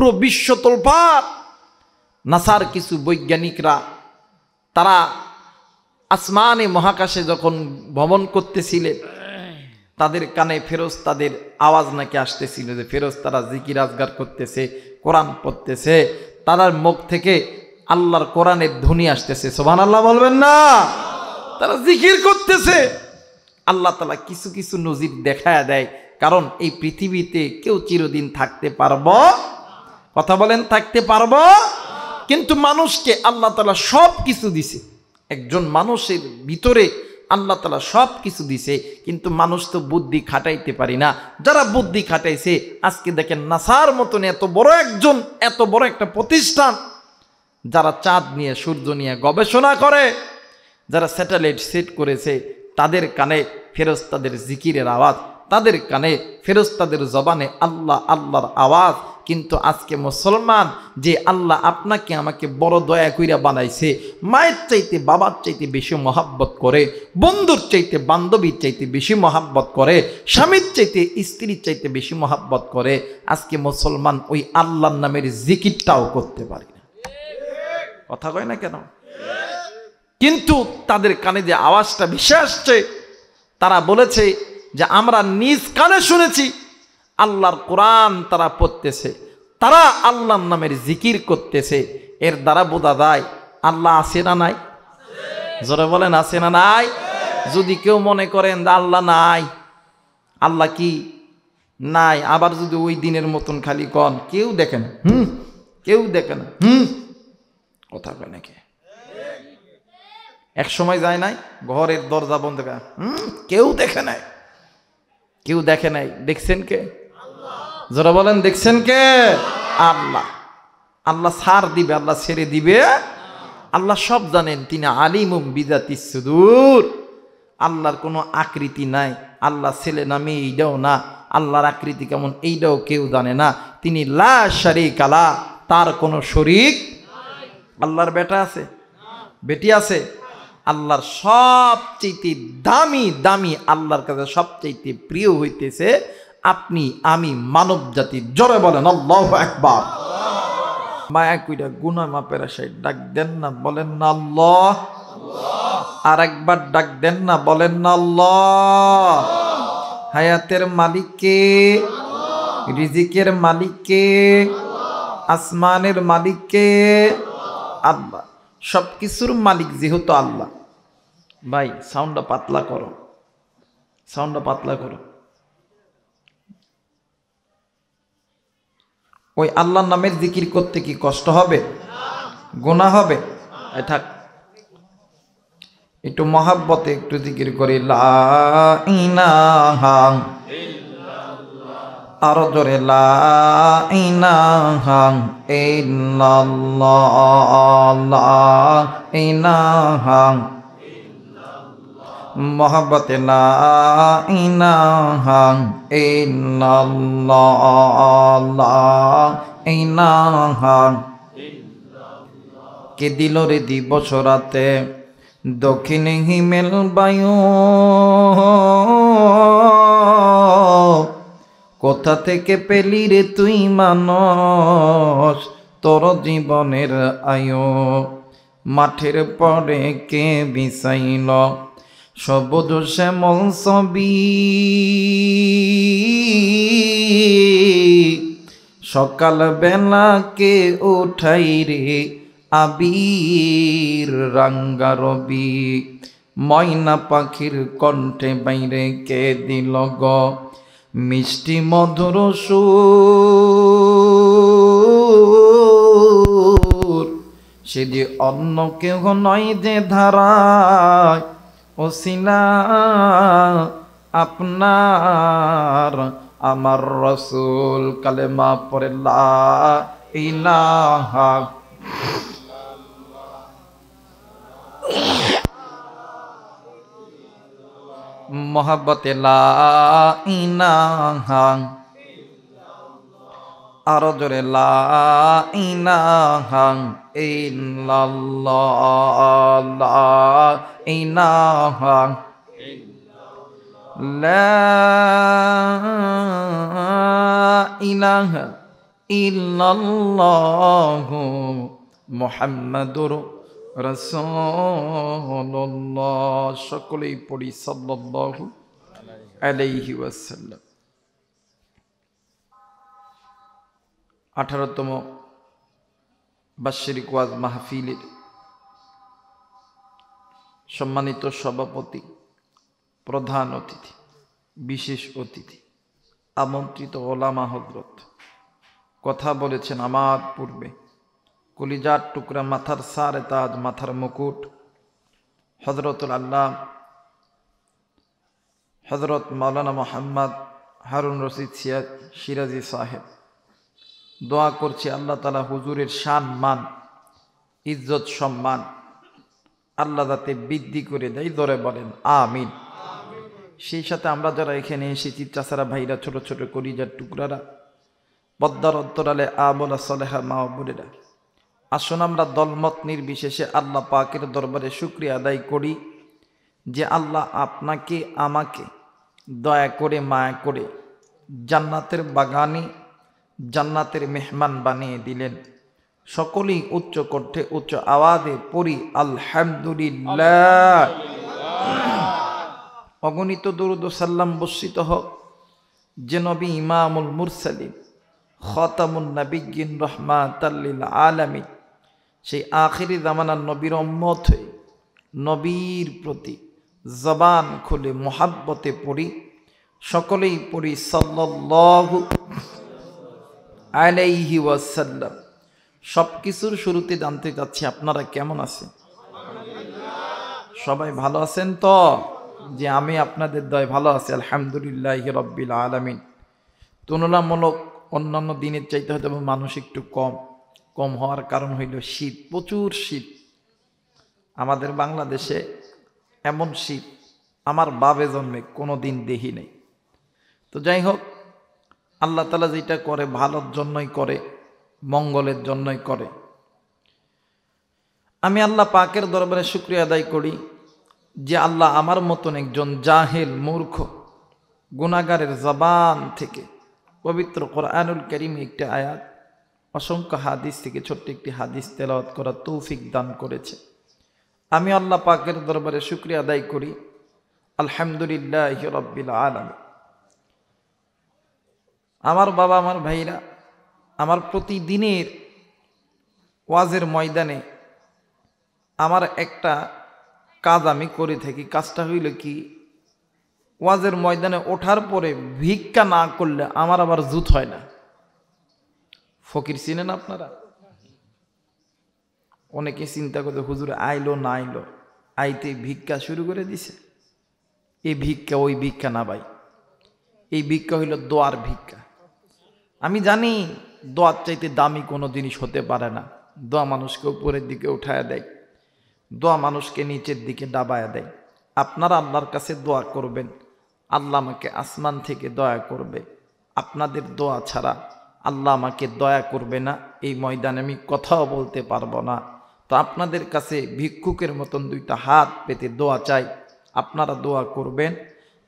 পুরো বিশ্ব তোলপাড়। নাসার কিছু বৈজ্ঞানিকরা তারা আসমানে মহাকাশে যখন ভ্রমণ করতেছিলেন, তাদের কানে ফেরেশতাদের আওয়াজ নাকি আসতেছিল, যে ফেরেশতারা জিকির আজগার করতেছে, কোরআন পড়তেছে, তাদের মুখ থেকে আল্লাহর কোরআনের ধ্বনি আসতেছে। সুবহানাল্লাহ বলবেন না? তারা জিকির করতেছে। আল্লাহ তাআলা কিছু কিছু নজির দেখায় দেয়, কারণ এই পৃথিবীতে কেউ চিরদিন থাকতে পারবো, কথা বলেন, থাকতে পারবো? কিন্তু মানুষকে আল্লাহ তাআলা সব কিছু দিছে। একজন মানুষের ভিতরে আল্লাহ তাআলা সব কিছু দিছে, কিন্তু মানুষ তো বুদ্ধি খাটাইতে পারি না। যারা বুদ্ধি খাটাইছে, আজকে দেখেন নাসার মতন এত বড় একটা প্রতিষ্ঠান, যারা চাঁদ নিয়ে সূর্য নিয়ে গবেষণা করে, যারা স্যাটেলাইট সেট করেছে, তাদের কানে ফেরেশতাদের জিকিরের আওয়াজ, তাদের কানে ফেরেশতাদের জবানে আল্লাহ আল্লাহর আওয়াজ। কিন্তু আজকে মুসলমান যে আল্লাহ আপনাকে আমাকে বড় দয়া কইরা বানাইছে, মায়ের চাইতে বাবার চাইতে বেশি মহাব্বত করে, বন্ধুর চাইতে বান্ধবীর চাইতে বেশি মহাব্বত করে, স্বামীর চাইতে স্ত্রীর চাইতে বেশি মহাব্বত করে, আজকে মুসলমান ওই আল্লাহর নামের জিকিরটাও করতে পারে না। কথা কয় না কেন? কিন্তু তাদের কানে যে আওয়াজটা ভেসে আসছে, তারা বলেছে যে আমরা নিজ কানে শুনেছি আল্লাহর কোরআন তারা পড়তেছে, তারা আল্লাহর নামের জিকির করতেছে। এর দ্বারা বোঝা যায় আল্লাহ আছে না নাই? জোরে বলেন, আছে না নাই? যদি কেউ মনে করেন যে আল্লাহ নাই, আল্লাহ কি নাই, আবার যদি ওই দিনের মতন খালি কন, কেউ দেখে না, কেউ দেখে না, কথা কয় নাকি? এক সময় যায় নাই, ঘরের দরজা বন্ধ করে, কেউ দেখে নাই, কেউ দেখে নাই। দেখছেন কে? যারা বলেন দেখছেন কে? আল্লাহ। আল্লাহ ছাড় দিবে, আল্লাহ ছেড়ে দিবে? আল্লাহ সব জানেন, তিনি আলিমুম বিযাতিস সুদূর। আল্লাহর কোনো আকৃতি নাই, আল্লাহ ছেলে না মেয়ে এইটাও না, আল্লাহর আকৃতি কেমন এইটাও কেউ জানে না। তিনি লা শারীকা লা, তার কোনো শরীক। আল্লাহর বেটা আছে? বেটি আছে? আল্লাহর সবচেয়ে দামি আল্লাহর কাছে সবচেয়ে প্রিয় হইতেছে আপনি আমি মানব জাতির। জোরে বলেন আল্লাহু আকবার। মায়া কইরা গুনাহ মাপের আশায় ডাক দেন না, বলেন না আল্লাহ। আর একবার ডাক দেন না, বলেন না আল্লাহ। হায়াতের মালিক কে? রিজিকের মালিক কে? আসমানের মালিক কে? আল্লাহ। সব কিছুর মালিক যেহেতু আল্লাহ। ভাই সাউন্ডটা পাতলা করো, সাউন্ডটা পাতলা করো। ওই আল্লাহর নামের জিকির করতে কি কষ্ট হবে? গুনাহ হবে? থাক, একটু মহাব্বতে একটু জিকির করি। লা ইলাহা ইল্লাল্লাহ, আরো জোরে লা ইলাহা ইল্লাল্লাহ, লা ইলাহা মোহাব্বতে লা ইলাহা ইল্লাল্লাহ, লা ইলাহা। কে দিল রে দিবস রাতে দক্ষিণ হিমেল বায়ু, কোথা থেকে পেলি রে তুই মানুষ তোর জীবনের আয়ু? মাঠের পরে কে বিছাইল সবুজ শ্যামল ছবি, সকাল বেলা কে উঠাই রে আবির রাঙ্গা রবি? ময়না পাখির কণ্ঠে বাইরে কে দিল গ মিষ্টি মধুর সুর? সে যে অন্য কেহ নয় যে ধারায় ওসিলা আপনার আমার রসুল। কালেমা পড়ে লা ইলাহা। মোহাব্বতে লা ইলাহা, আরো জোরে লা ইলাহা ইল্লাল্লাহ, লা ইলাহা লা ইলাহা ইল্লাল্লাহু মুহাম্মাদুর রাসূলুল্লাহ। সকলেই পড়ি সাল্লাল্লাহু আলাইহি ওয়াসাল্লাম। 18তম বাৎসরিক ওয়াজ মাহফিলের সম্মানিত সভাপতি, প্রধান অতিথি, বিশেষ অতিথি, আমন্ত্রিত ওলামা হযরত, কথা বলেছেন আমার পূর্বে, কলিজার টুকরা, মাথার সারে তাজ, মাথার মুকুট, হযরতুল আল্লাহ হযরত মাওলানা মোহাম্মদ হারুন রশিদ সিরাজি সাহেব। দোয়া করছি আল্লাহ তাআলা হুজুরের শান মান, ইজ্জত সম্মান আল্লাহ যাতে বৃদ্ধি করে দেয়, ধরে বলেন আমিন। সেই সাথে আমরা যারা এখানে এসেছি, চাচারা, ভাইরা, ছোট ছোট কলিজার টুকরারা, পদ্মার অন্তরালে আবলা সলেহা মা বোনেরা, আসুন আমরা দলমত নির্বিশেষে আল্লাহ পাকের দরবারে শুকরিয়া আদায় করি যে আল্লাহ আপনাকে আমাকে দয়া করে মায়া করে জান্নাতের বাগানে, জান্নাতের মেহমান বানিয়ে দিলেন। সকলেই উচ্চ কণ্ঠে উচ্চ আওয়াজে পড়ি আলহামদুলিল্লাহ। অগণিত দরুদ ও সাল্লাম বর্ষিত হোক যে নবী ইমামুল মুরসালিন, খাতামুন নবিয়্যিন, রাহমাতাল লিল আলামিন, সেই আখিরি জামানার নবীর উম্মত হয়ে নবীর প্রতি জবান খুলে মুহাব্বতে পড়ি। সকলেই পড়ি সাল্লাল্লাহু আলাইহি ওয়াসাল্লাম। সব কিছুর শুরুতে জানতে চাচ্ছি আপনারা কেমন আছেন? সবাই ভালো আছেন তো? যে আমি আপনাদের দয় ভালো আছি, আলহামদুলিল্লাহি রাব্বিল আলামিন। তুলনামূলক অন্যান্য দিনের চাইতে হয়তো মানুষ একটু কম হওয়ার কারণ হইল শীত, প্রচুর শীত। আমাদের বাংলাদেশে এমন শীত আমার বাবে জন্মে কোনো দিন দেখি নেই। তো যাই হোক, আল্লাহ তাআলা যেটা করে ভালোর জন্যই করে, মঙ্গলের জন্যই করে। আমি আল্লাহ পাকের দরবারে শুকরিয়া আদায় করি যে আল্লাহ আমার মতন একজন জাহেল, মূর্খ, গুনাহগারের জবান থেকে পবিত্র কোরআনুল কারীম একটি আয়াত, অসংখ্য হাদিস থেকে ছোট্ট একটি হাদিস তেলাওয়াত করার তৌফিক দান করেছে। আমি আল্লাহ পাকের দরবারে শুকরিয়া আদায় করি, আলহামদুলিল্লাহি রাব্বিল আলামিন। আমার বাবা, আমার ভাইরা, আমার প্রতিদিনের ওয়াজের ময়দানে আমার একটা কাজ আমি করে থাকি। কাজটা হইল কি, ওয়াজের ময়দানে ওঠার পরে ভিক্ষা না করলে আমার আবার জুত হয় না। ফকির চিনেন আপনারা? অনেকে চিন্তা করতে হুজুর আইলো না আইলো, আইতে ভিক্ষা শুরু করে দিছে। এই ভিক্ষা ওই ভিক্ষা না ভাই, এই ভিক্ষা হইল দোয়ার ভিক্ষা। আমি জানি দোয়ার চাইতে দামি কোনো জিনিস হতে পারে না। দোয়া মানুষকে উপরের দিকে উঠায় দেয়, দোয়া মানুষকে নিচের দিকে দাবায় দেয়। আপনারা আল্লাহর কাছে দোয়া করবেন, আল্লাহ আমাকে আসমান থেকে দয়া করবে। আপনাদের দোয়া ছাড়া আল্লাহ আমাকে দয়া করবে না, এই ময়দানে আমি কথাও বলতে পারবো না। তো আপনাদের কাছে ভিক্ষুকের মতন দুইটা হাত পেতে দোয়া চাই, আপনারা দোয়া করবেন।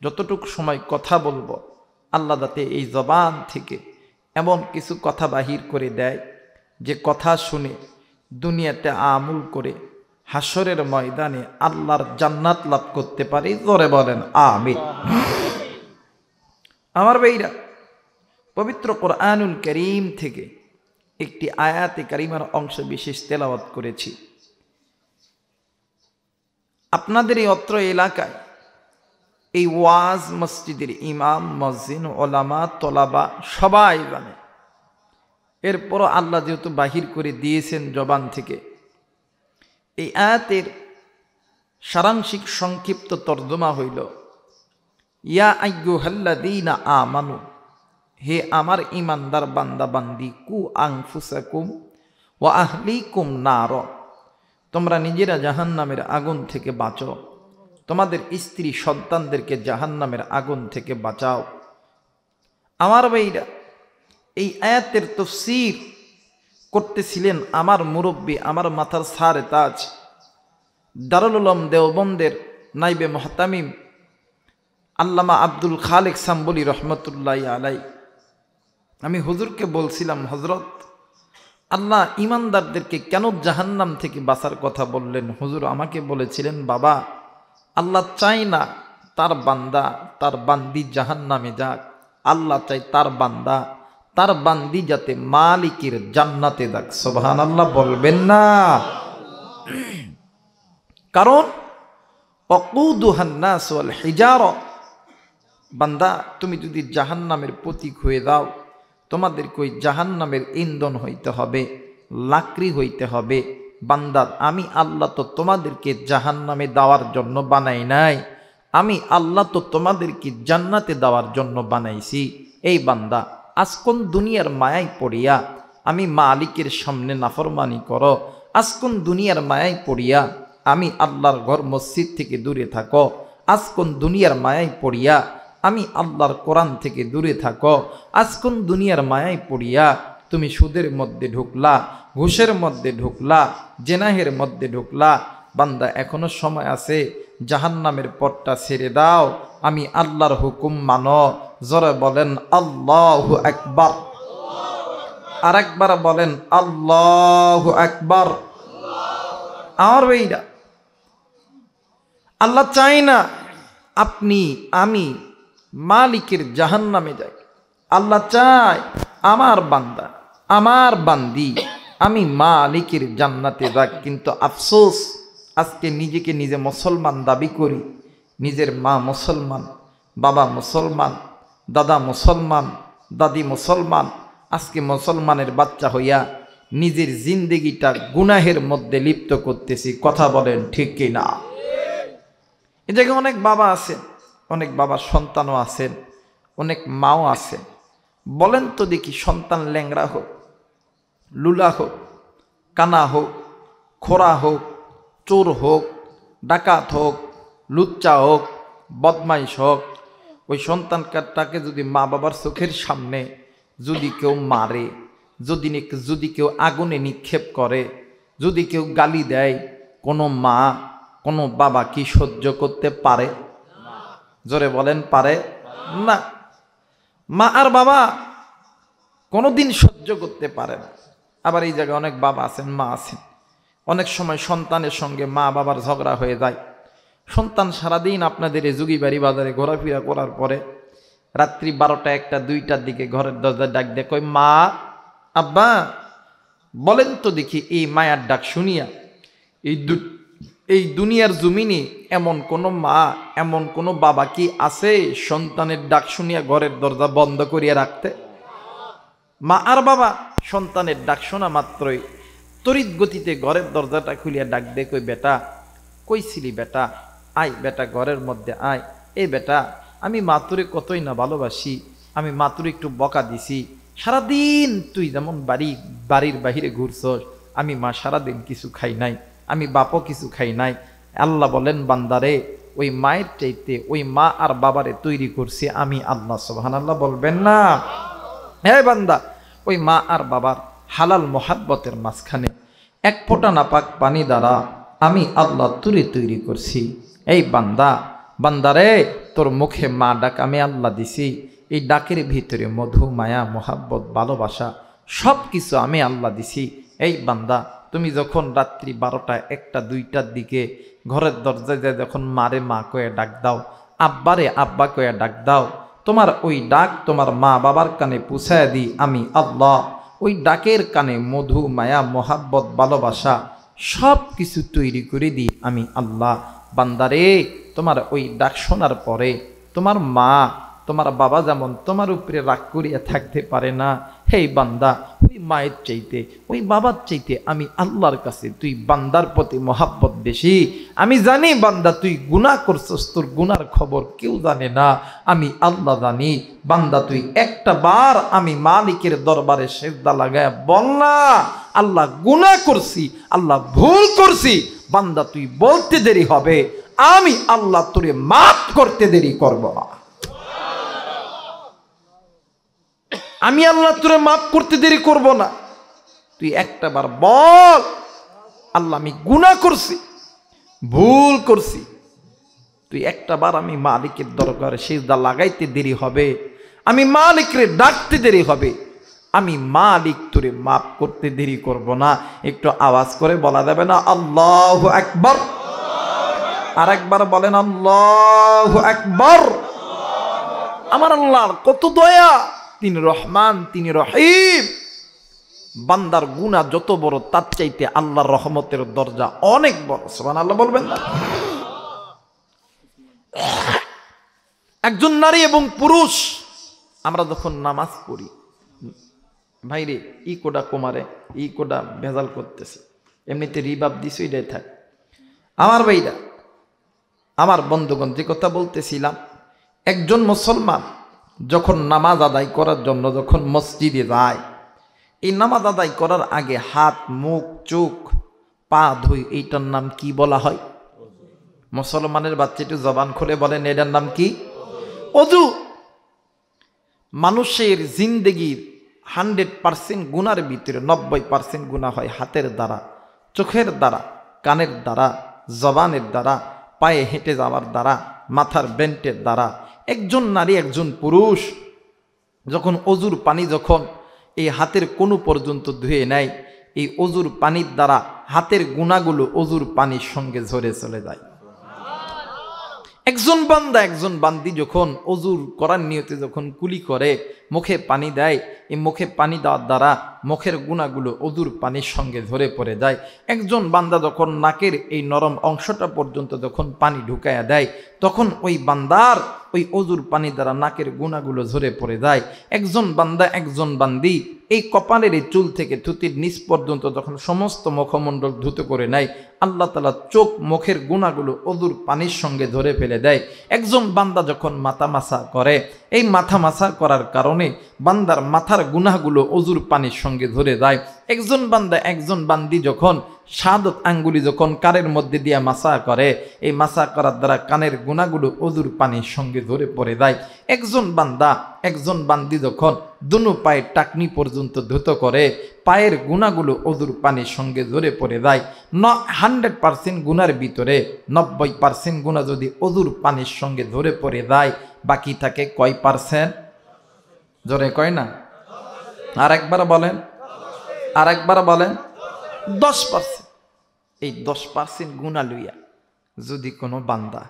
যতটুকু সময় কথা বলবো, আল্লাহ যাতে এই জবান থেকে এমন কিছু কথা বাহির করে দেয় যে কথা শুনে দুনিয়াতে আমল করে হাসরের ময়দানে আল্লাহর জান্নাত লাভ করতে পারি। জোরে বলেন আমিন। আমার ভাইরা, পবিত্র কোরআনুল কারীম থেকে একটি আয়াতে কারিমার অংশ বিশেষ তেলাওয়াত করেছি। আপনাদের এই অত্র এলাকায় এই ওয়াজ মসজিদের ইমাম, মুয়াজ্জিন, ওলামা, তোলাবা সবাই জানে। এরপরও আল্লাহ যেহেতু বাহির করে দিয়েছেন জবান থেকে, এই আয়াতের সারাংশিক সংক্ষিপ্ত তর্জমা হইল, ইয়া আইয়ুহাল্লাযীনা আমানু, হে আমার ইমানদার বান্দা বান্দি, কু আনফুসাকুম ওয়া আহলিকুম নার, তোমরা নিজেরা জাহান্নামের আগুন থেকে বাঁচো, তোমাদের স্ত্রী সন্তানদেরকে জাহান্নামের আগুন থেকে বাঁচাও। আমার ভাইরা, এই আয়াতের তাফসীর করতেছিলেন আমার মুরব্বী, আমার মাথার সারে তাজ, দারুল উলুম দেওবন্দের নাইবে মুহতামিম আল্লামা আব্দুল খালেক সাম্বলি রহমতুল্লাহি আলাই। আমি হুজুরকে বলছিলাম, হজরত আল্লাহ ইমানদারদেরকে কেন জাহান্নাম থেকে বাঁচার কথা বললেন? হুজুর আমাকে বলেছিলেন, বাবা আল্লাহ চায় না তার বান্দা তার বান্দি জাহান্নামে যাক, আল্লাহ চায় তার বান্দা তার বান্দি যাতে মালিকের জান্নাতে যাক। সুবহানাল্লাহ বলবেন না? কারণ ওয়াকুদুহান নাস ওয়াল হিজারা, বান্দা তুমি যদি জাহান্নামের প্রতীক হয়ে দাও, তোমাদের কই জাহান্নামের ইন্ধন হইতে হবে, লাকড়ি হইতে হবে। বান্দা আমি আল্লাহ তো তোমাদেরকে জাহান্নামে দেওয়ার জন্য বানাই নাই, আমি আল্লাহ তো তোমাদেরকে জান্নাতে দেওয়ার জন্য বানাইছি। এই বান্দা আজ কোন দুনিয়ার মায়ায় পড়িয়া আমি মালিকের সামনে নাফরমানি করো, আজ কোন দুনিয়ার মায়ায় পড়িয়া আমি আল্লাহর ঘর মসজিদ থেকে দূরে থাকো, আজ কোন দুনিয়ার মায়ায় পড়িয়া আমি আল্লাহর কোরআন থেকে দূরে থাকো, আজ কোন দুনিয়ার মায়ায় পড়িয়া তুমি সুদের মধ্যে ঢুকলা, ঘুষের মধ্যে ঢুকলা, জেনাহের মধ্যে ঢুকলা। বান্দা এখনো সময় আছে, জাহান্নামের পথটা ছেড়ে দাও, আমি আল্লাহর হুকুম মানো। জোরে বলেন আল্লাহু আকবার। আর একবার বলেন আল্লাহু আকবার। আমার ভাইরা, আল্লাহ চাই না আপনি আমি মালিকের জাহান্নামে যাই। আল্লাহ চায় আমার বান্দা আমার বান্দি আমি মালিকের জান্নাতে যাক। কিন্তু আফসোস, আজকে নিজেকে নিজে মুসলমান দাবি করি, নিজের মা মুসলমান, বাবা মুসলমান, দাদা মুসলমান, দাদি মুসলমান, আজকে মুসলমানের বাচ্চা হইয়া নিজের জিন্দেগিটা গুনাহের মধ্যে লিপ্ত করতেছি। কথা বলেন ঠিক কি না? এ জায়গায় অনেক বাবা আছেন, অনেক বাবার সন্তানও আছেন, অনেক মাও আছে। বলেন তো দেখি, সন্তান ল্যাংড়া হোক, লুলা হোক, কানা হোক, খোরা হোক, চোর হোক, ডাকাত হোক, লুচ্চা হোক, বদমাইশ হোক, ওই সন্তানটাকে যদি মা বাবার চোখের সামনে যদি কেউ মারে, যদি কেউ আগুনে নিক্ষেপ করে, যদি কেউ গালি দেয়, কোনো মা কোনো বাবা কি সহ্য করতে পারে? জোরে বলেন পারে না। মা আর বাবা কোনোদিন সহ্য করতে পারে না। আবার এই জায়গায় অনেক বাবা আছেন, মা আছেন, অনেক সময় সন্তানের সঙ্গে মা বাবার ঝগড়া হয়ে যায়। সন্তান সারাদিন আপনাদের এই যুগিবাড়ি বাজারে ঘোরাফেরা করার পরে রাত্রি 12টা 1টা 2টার দিকে ঘরের দরজায় ডাক দেয়, কই মা আব্বা। বলেন তো দেখি, এই মায়ার ডাক শুনিয়া এই দুনিয়ার জমিনে এমন কোনো মা এমন কোনো বাবা কি আছে সন্তানের ডাক শুনিয়া ঘরের দরজা বন্ধ করিয়া রাখতে? মা আর বাবা সন্তানের ডাক শোনা মাত্রই তড়িৎ গতিতে ঘরের দরজাটা খুলিয়া ডাক দে, কই বেটা, কইছিলি বেটা, আয় বেটা ঘরের মধ্যে আয়। এই বেটা, আমি মাতুরে কতই না ভালোবাসি, আমি মাতুরে একটু বকা দিছি, সারাদিন তুই যেমন বাড়ির বাহিরে ঘুরছস, আমি মা সারাদিন কিছু খাই নাই, আমি বাপও কিছু খাই নাই। আল্লাহ বলেন, বান্দারে ওই মায়ের চাইতে ওই মা আর বাবারে তৈরি করছি আমি আল্লাহ। সুবহানাল্লাহ বলবেন না? হ্যাঁ বান্দা, ওই মা আর বাবার হালাল মোহাব্বতের মাঝখানে এক ফোঁটা নাপাক পানি দ্বারা আমি আল্লাহ তুলে তৈরি করছি। এই বান্দারে তোর মুখে মা ডাক আমি আল্লাহ দিছি, এই ডাকের ভিতরে মধু, মায়া, মোহাব্বত, ভালোবাসা সব কিছু আমি আল্লাহ দিছি। এই বান্দা, তুমি যখন রাত্রি 12টা 1টা 2টার দিকে ঘরের দরজায় যায় যখন মারে মা কয়ে ডাক দাও, আব্বারে আব্বা কয়ে ডাক দাও, তোমার ওই ডাক তোমার মা বাবার কানে পৌঁছায় দিই আমি আল্লাহ। ওই ডাকের কানে মধু, মায়া, মোহাব্বত, ভালোবাসা সব কিছু তৈরি করে দিই আমি আল্লাহ। বান্দারে, তোমার ওই ডাক শোনার পরে তোমার মা তোমার বাবা যেমন তোমার উপরে রাগ করিয়া থাকতে পারে না, হেই বান্দা, ওই মায়ের চাইতে ওই বাবার চাইতে আমি আল্লাহর কাছে তুই বান্দার প্রতি মোহাব্বত বেশি। আমি জানি বান্দা তুই গুনাহ করছস, তোর গুনার খবর কেউ জানে না, আমি আল্লাহ জানি। বান্দা তুই একটা বার আমি মালিকের দরবারে সিজদা লাগায় বল না, আল্লাহ গুনাহ করছি, আল্লাহ ভুল করছি। বান্দা তুই বলতে দেরি হবে, আমি আল্লাহ তোরে মাফ করতে দেরি করব না। আমি আল্লাহ তোরে মাফ করতে দেরি করব না। তুই একটা বার বল, আল্লাহ আমি গুনাহ করছি, ভুল করছি। তুই একটা বার আমি মালিকের দরবারে সিজদা লাগাইতে দেরি হবে, আমি মালিকরে ডাকতে দেরি হবে, আমি মালিক তোরে মাফ করতে দেরি করব না। একটু আওয়াজ করে বলা যাবে না আল্লাহু আকবার? আরেকবার বলেন আল্লাহু আকবার। আমার আল্লাহর কত দয়া, তিনি রহমান, তিনি রহিম। বান্দার গুনাহ যত বড় তার চাইতে আল্লাহর রহমতের দরজা অনেক বড়। সুবহানাল্লাহ বলবেন না? একজন নারী এবং পুরুষ আমরা যখন নামাজ পড়ি, ভাইরে ই কোডা কোমারে ই কোডা ভেজাল করতেছে, এমনিতে রিবাব দিস এটাই থাক। আমার ভাইরা, আমার বন্ধুগণ, যে কথা বলতেছিলাম, একজন মুসলমান যখন নামাজ আদায় করার জন্য যখন মসজিদে যায়, এই নামাজ আদায় করার আগে হাত, মুখ, চোখ, পা ধুই, এইটার নাম কি বলা হয়? মুসলমানের বাচ্চাটি জবান খুলে বলেন, এটার নাম কি? অজু। মানুষের জিন্দেগির 100% গুনার ভিতরে 90% গুনাহ হয় হাতের দ্বারা, চোখের দ্বারা, কানের দ্বারা, জবানের দ্বারা, পায়ে হেঁটে যাওয়ার দ্বারা, মাথার বেন্টের দ্বারা। একজন নারী, একজন পুরুষ যখন অজুর পানি যখন এই হাতের কোণু পর্যন্ত ধুয়ে নেয়, এই অজুর পানির দ্বারা হাতের গুনাহগুলো অজুর পানির সঙ্গে ঝরে চলে যায়। একজন বান্দা, একজন বান্দি যখন অজুর করার নিয়তে যখন কুলি করে, মুখে পানি দেয়, এই মুখে পানি দেওয়ার দ্বারা মুখের গুনাহগুলো অজুর পানির সঙ্গে ঝরে পড়ে যায়। একজন বান্দা যখন নাকের এই নরম অংশটা পর্যন্ত যখন পানি ঢুকাইয়া দেয়, তখন ওই বান্দার ওই অজুর পানি দ্বারা নাকের গুনাহগুলো ঝরে পড়ে যায়। একজন বান্দা, একজন বান্দি এই কপালের এই চুল থেকে থুতির নিচ পর্যন্ত যখন সমস্ত মুখমণ্ডল ধুত করে নেয়, আল্লাহ তাআলা চোখ, মুখের গুনাহগুলো অজুর পানির সঙ্গে ধরে ফেলে দেয়। একজন বান্দা যখন মাথা মাসা করে, এই মাথা মাসা করার কারণে বান্দার মাথার গুনাহগুলো অজুর পানির সঙ্গে ধরে যায়। একজন বান্দা, একজন বান্দি যখন শাহাদত আঙ্গুলি যখন কানের মধ্যে দিয়ে মাসা করে, এই মাসা করার দ্বারা কানের গুনাহগুলো অজুর পানির সঙ্গে ধরে পড়ে যায়। একজন বান্দা, একজন বান্দি যখন দুনো পায়ের টাকনি পর্যন্ত ধুত করে, পায়ের গুনাহগুলো অজুর পানির সঙ্গে ধরে পড়ে যায়। 100% গুনার ভিতরে 90% গুনাহ যদি অজুর পানির সঙ্গে ধরে পড়ে যায়, বাকি থাকে কয় পার্সেন্ট? জোরে কয় না? আরেকবার বলেন, আরেকবার বলেন। 10%। এই 10% গুনাহ লইয়া যদি কোনো বান্দা,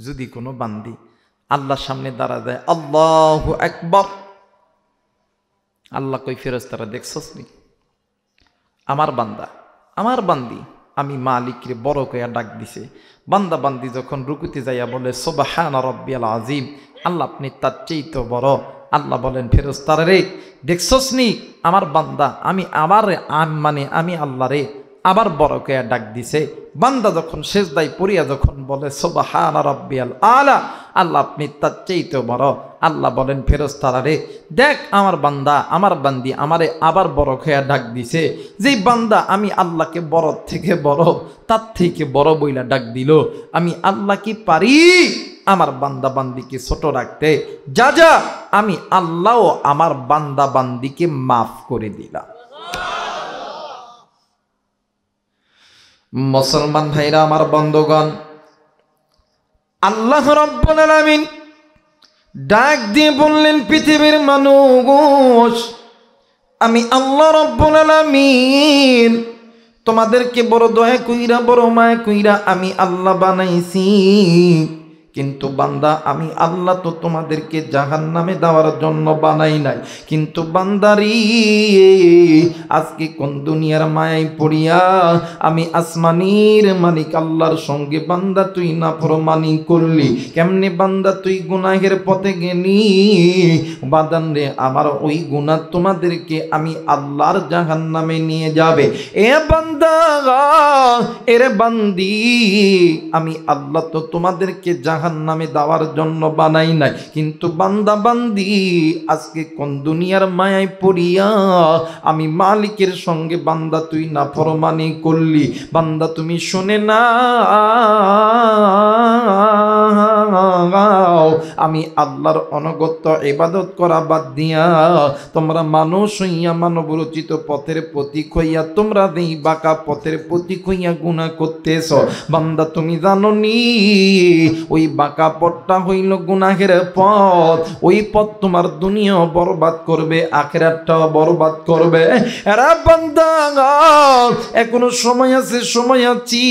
যদি কোনো বান্দি আল্লাহর সামনে দাঁড়া যায়, আল্লাহু আকবার, আল্লাহ কই ফেরেশতারা দেখছস নি আমার বান্দা, আমার বান্দি আমি মালিকরে বড় কইয়া ডাক দিছে। বান্দা বান্দি যখন রুকুতে যাইয়া বলে সুবহান রাব্বিয়াল আযীম, আল্লাহ আপনি তার চেয়ে বড়। আল্লাহ বলেন ফেরেশতারা রে দেখছস নি আমার বান্দা আমি আবার আমি আল্লাহ রে আবার বড় কইয়া ডাক দিছে। বান্দা যখন সেজদায় পড়িয়া যখন বলে সুবহান রাব্বিয়াল আলা, আল্লাহ আপনি তার চেয়ে বড়। আল্লাহ বলেন ফেরেশতারা রে দেখ আমার বান্দা, আমার বান্দি আমারে আবার বড় কইয়া ডাক দিছে। যেই বান্দা আমি আল্লাহকে বড় থেকে বড়, তার থেকে বড় বইলা ডাক দিল, আমি আল্লাহ কি পারি আমার বান্দা বান্দিকে ছোট রাখতে? যা যা, আমি আল্লাহ আমার বান্দা বান্দিকে মাফ করে দিলাম। মুসলমান ভাইরা, আমার বন্ধুগণ, আল্লাহ রাব্বুল আলামিন ডাক দিয়ে বললেন পৃথিবীর মানুষ, আমি আল্লাহ রাব্বুল আলামিন তোমাদেরকে বড় দয়া কইরা, বড় মায়া কইরা আমি আল্লাহ বানাইছি। কিন্তু বান্দা আমি আল্লাহ তো তোমাদেরকে জাহান্নামে দেওয়ার জন্য বানাই নাই। কিন্তু বান্দারি আজকে কোন দুনিয়ার মায়ায় পড়িয়া আমি আসমানির মালিক আল্লাহর সঙ্গে বান্দা তুই নাফরমানি করলি। কেমনে বান্দা তুই গুনাহের পথে গেলি? বাদান রে আমার ওই গুনাহ তোমাদেরকে আমি আল্লাহর জাহান্নামে নিয়ে যাবে। এ বান্দা, এরে বান্দি, আমি আল্লাহ তো তোমাদেরকে জাহান্নামে দেওয়ার জন্য বানাই নাই। কিন্তু বান্দা বান্দি আজকে কোন দুনিয়ার মায়ায় পড়িয়া আমি মালিকের সঙ্গে বান্দা তুই নাফরমানি করলি। বান্দা তুমি শুনে না, আমি আল্লাহর অনগত্য ইবাদত করা বাদ দিয়া তোমরা মানুষ হইয়া মানব রচিত পথের প্রতীক হইয়া তোমরা এই বাঁকা পথের প্রতীক হইয়া গুনাহ করতেছ। বান্দা তুমি জানো নি ওই বাঁকা পথটা হইল গুনাহের পথ। ওই পথ তোমার দুনিয়া বরবাদ করবে, আখিরাতটাও বরবাদ করবে। এরা বান্দা এখনো সময় আছে, সময় আছি।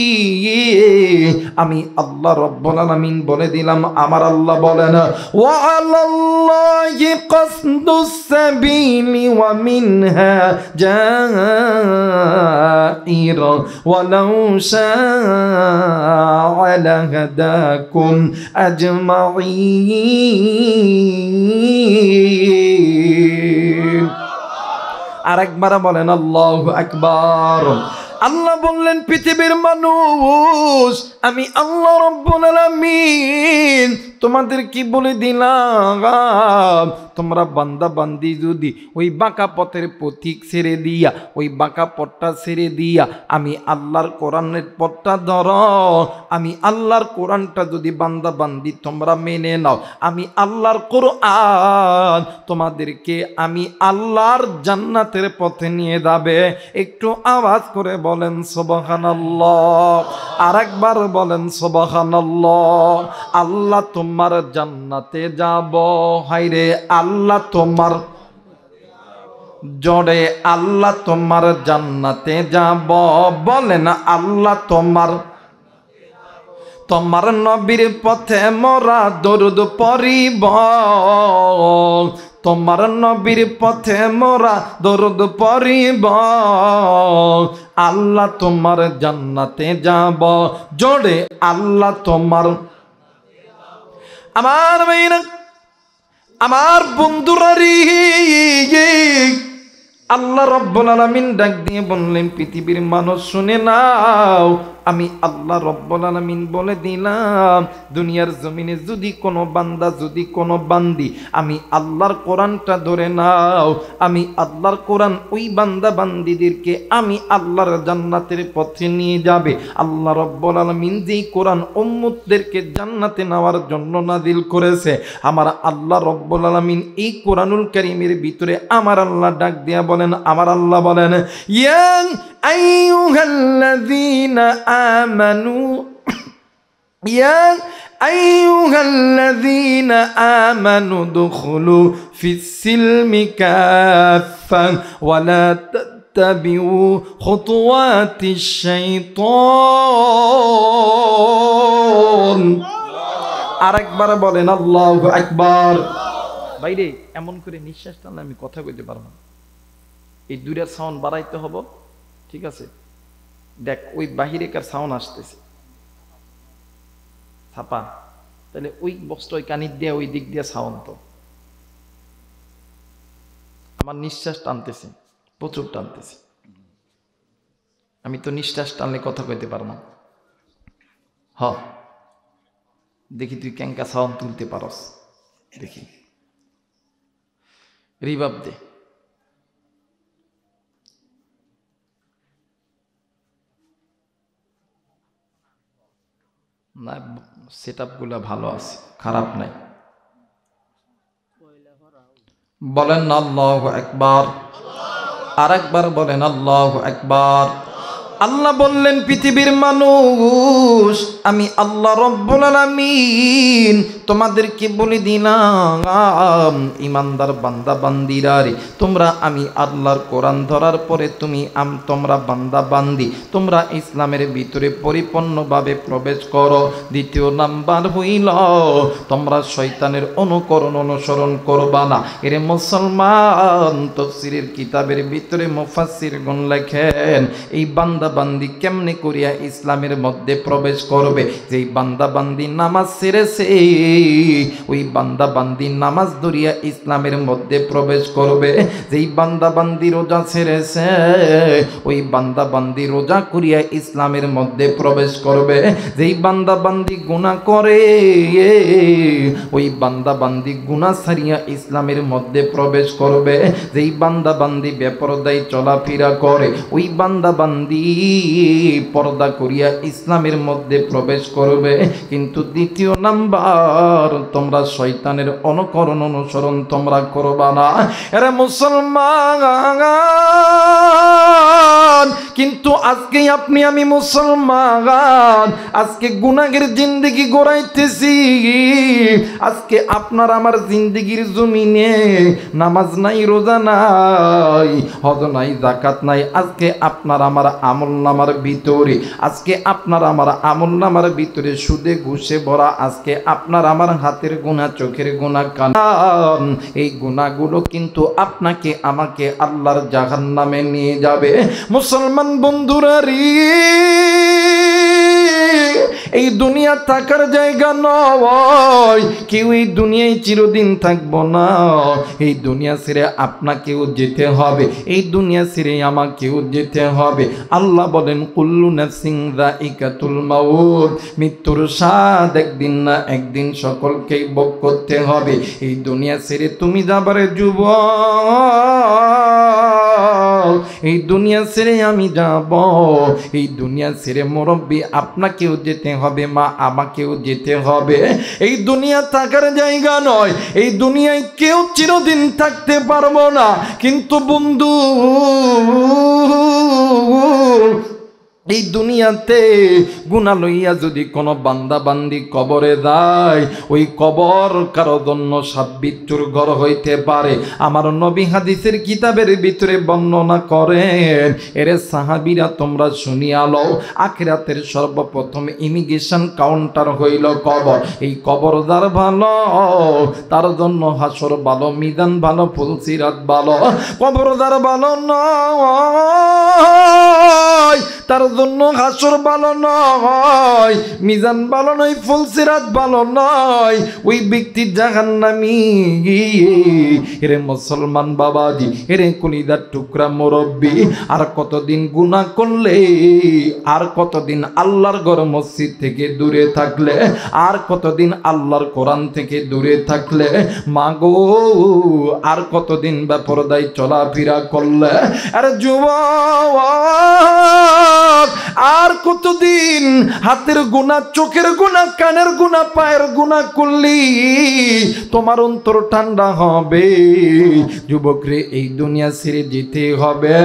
আমি আল্লাহ রব্বুল আলামিন বলে দিলাম, আমার আল্লাহ বলেন ওয়া আলাল্লাহি কাসদুস সাবিলি ওয়া মিনহা জাইর ওয়ালাউ শাআ লাহাদাকুম আজমাইন। আরেকবার বলেন আল্লাহু আকবার। আল্লাহ বললেন পৃথিবীর মানুষ আমি আল্লাহ রব্বুল আলামিন তোমাদের কি বলে দিলাম, তোমরা বান্দা বান্দি যদি ওই বাঁকা পথের পথিক ছেড়ে দিয়া, ওই বাঁকা পথটা ছেড়ে দিয়া আমি আল্লাহর কোরআনের পথটা ধরো, আমি আল্লাহর কোরআনটা যদি বান্দা বান্দি তোমরা মেনে নাও, আমি আল্লাহর কোরআন তোমাদেরকে আমি আল্লাহর জান্নাতের পথে নিয়ে যাবে। একটু আওয়াজ করে বলেন সুবহানাল্লাহ, আরেকবার বলেন সুবহানাল্লাহ। আল্লাহ তোমার জান্নাতে যাব, হায়রে আল্লাহ তোমার জোরে আল্লাহ তোমার জান্নাতে যাব। বলেন আল্লাহ তোমার নবীর পথে মোরা দরুদ পড়িব, তোমার নবীর পথে মোরা দরুদ পড়িব। আল্লাহ তোমার জান্নাতে যাব, জোরে আল্লাহ তোমার। আমার মেয়েরা, আমার বন্ধুরা রে, আল্লাহ রব্বুল আলামিন ডাক দিয়ে বললেন পৃথিবীর মানুষ শুনে নাও, আমি আল্লাহ রব্বুল আলামিন বলে দিলাম দুনিয়ার জমিনে যদি কোনো বান্দা, যদি কোনো বান্দি আমি আল্লাহর কোরআনটা ধরে নাও, আমি আল্লাহর কোরআন ওই বান্দা বান্দিদেরকে আমি আল্লাহর জান্নাতের পথে নিয়ে যাবে। আল্লাহ রব্বুল আলামিন যেই কোরআন উম্মতদেরকে জান্নাতে নেওয়ার জন্য নাজিল করেছে, আমার আল্লাহ রব্বুল আলামিন এই কোরআনুল কারীমের ভিতরে আমার আল্লাহ ডাক দিয়া বলেন, আমার আল্লাহ বলেন ইয়া আইয়ুহাল্লাযীনা আমানু, ইয়া আইয়ুহাল্লাযীনা আমানু দুখুলু ফিস-সিলমি কাফফা ওয়া লা তাত্তাবিউ খুতুওয়াতিশ শাইতান। আরেকবার বলেন আল্লাহু আকবার। বাইরে এমন করে নিঃশ্বাস টানলে আমি কথা কইতে পারবো না, এই দুইটার সাউন্ড বাড়াইতে হবে, ঠিক আছে? দেখ ওই বাহিরে কার সাউন্ড আসতেছে ছাপা, তাহলে ওই বক্সটা ওই কানির দিয়ে ওই দিক দিয়ে সাউন্ড, তো আমার নিঃশ্বাস টানতেছে, প্রচুর টানতেছে, আমি তো নিঃশ্বাস টানলে কথা কইতে পারবো না। হ দেখি তুই ক্যাঙ্কা সাউন্ড তুলতে পারস, দেখি রিভাব দে। না সেটআপগুলো ভালো আছে, খারাপ নাই। বলেন আল্লাহু আকবার। আরেকবার বলেন আল্লাহু আকবার। আল্লাহ বললেন পৃথিবীর মানুষ আমি আল্লাহ রব্বুল আলামিন তোমাদেরকে বলে দিলাম ইমানদার বান্দা বান্দিরা রে, তোমরা আমি আল্লাহর কোরআন ধরার পরে তোমরা বান্দা বান্দি তোমরা ইসলামের ভিতরে পরিপূর্ণভাবে প্রবেশ করো। দ্বিতীয় নাম্বার হইল তোমরা শয়তানের অনুসরণ করবা না। এর মুসলমান তাফসীরের কিতাবের ভিতরে মুফাসসিরগণ লেখেন এই বান্দা বান্দি কেমনে করিয়া ইসলামের মধ্যে প্রবেশ করবে। যেই বান্দা বান্দি নামাজ ছেড়েছে ওই বান্দা বান্দি নামাজ ধরিয়া ইসলামের মধ্যে প্রবেশ করবে। যেই বান্দা বান্দি রোজা ছেড়েছে ওই বান্দা বান্দি রোজা করিয়া ইসলামের মধ্যে প্রবেশ করবে। যেই বান্দা বান্দি গুনাহ করে ওই বান্দা বান্দি গুনাহ ছাড়িয়া ইসলামের মধ্যে প্রবেশ করবে। যেই বান্দা বান্দি বেপরদায় চলাফেরা করে ওই বান্দা বান্দি পর্দা করিয়া ইসলামের মধ্যে প্রবেশ করবে। কিন্তু দ্বিতীয় নাম্বার, তোমরা শয়তানের অনুকরণ অনুসরণ তোমরা করবা না। এরা মুসলমান, কিন্তু আজকে আপনি আমি মুসলমান, আজকে গুনাহের জিন্দেগি গড়াইতেছি। আজকে আপনার আমার জিন্দেগির জমিনে নামাজ নাই, রোজা নাই, হজ নাই, যাকাত নাই। আজকে আপনার আমার আমলনামার ভিতরে, আজকে আপনার আমার আমলনামার ভিতরে সুদে ঘুষে ভরা। আজকে আপনার আমার হাতের গুনাহ, চোখের গুনাহ, কান, এই গুনাহগুলো কিন্তু আপনাকে আমাকে আল্লাহর জাহান্নামে নিয়ে যাবে। মুসলমান বন্ধুরা রে, এই দুনিয়া থাকার জায়গা নয়। কেউ এই দুনিয়ায় চিরদিন থাকবো না। এই দুনিয়া ছেড়ে আপনাকেও যেতে হবে, এই দুনিয়া ছেড়ে আমাকেও যেতে হবে। আল্লাহ বলেন কুল্লু নাফসিন যায়িকাতুল মাউত, মৃত্যুর স্বাদ একদিন না একদিন সকলকেই ভোগ করতে হবে। এই দুনিয়া ছেড়ে তুমি যাবারে যুবক, এই দুনিয়া ছেড়ে আমি যাব, এই দুনিয়া ছেড়ে মুরব্বী আপনাকেও যেতে হবে, মা আমাকেও যেতে হবে। এই দুনিয়া থাকার জায়গা নয়, এই দুনিয়ায় কেউ চিরদিন থাকতে পারবো না। কিন্তু বন্ধু, এই দুনিয়াতে গুনাহ লইয়া যদি কোনো বান্দা বান্দি কবরে যায়, ওই কবর কারো জন্য সাব্বিত্তুর ঘর হইতে পারে। আমার নবী হাদিসের কিতাবের ভিতরে বর্ণনা করেন, এরে সাহাবীরা তোমরা শুনিয়া লও, আখিরাতের সর্বপ্রথম ইমিগ্রেশন কাউন্টার হইল কবর। এই কবর যার ভালো, তার জন্য হাসর ভালো, মিজান ভালো, ফুলসিরাত ভালো। কবর যার ভালো নয়, তার জন্য হাসর ভালো নয়, মিজান ভালো নয়, ফুলসিরাত ভালো নয়, ওই ব্যক্তি জাহান্নামী। এরে মুসলমান বাবাজি, এরে কলিজার টুকরা মুরব্বী, আর কতদিন গুনাহ করলে, আর কতদিন আল্লাহর ঘর মসজিদ থেকে দূরে থাকলে, আর কতদিন আল্লাহর কোরআন থেকে দূরে থাকলে, মাগো আর কতদিন বেপরদায় চলাফেরা করলে। আরে যুবক, আর কতদিন হাতের গুনাহ, চোখের গুনাহ, কানের গুনাহ, পায়ের গুনাহ করলি তোমার অন্তর ঠান্ডা হবে? যুবক রে, এই দুনিয়া ছেড়ে যেতে হবে,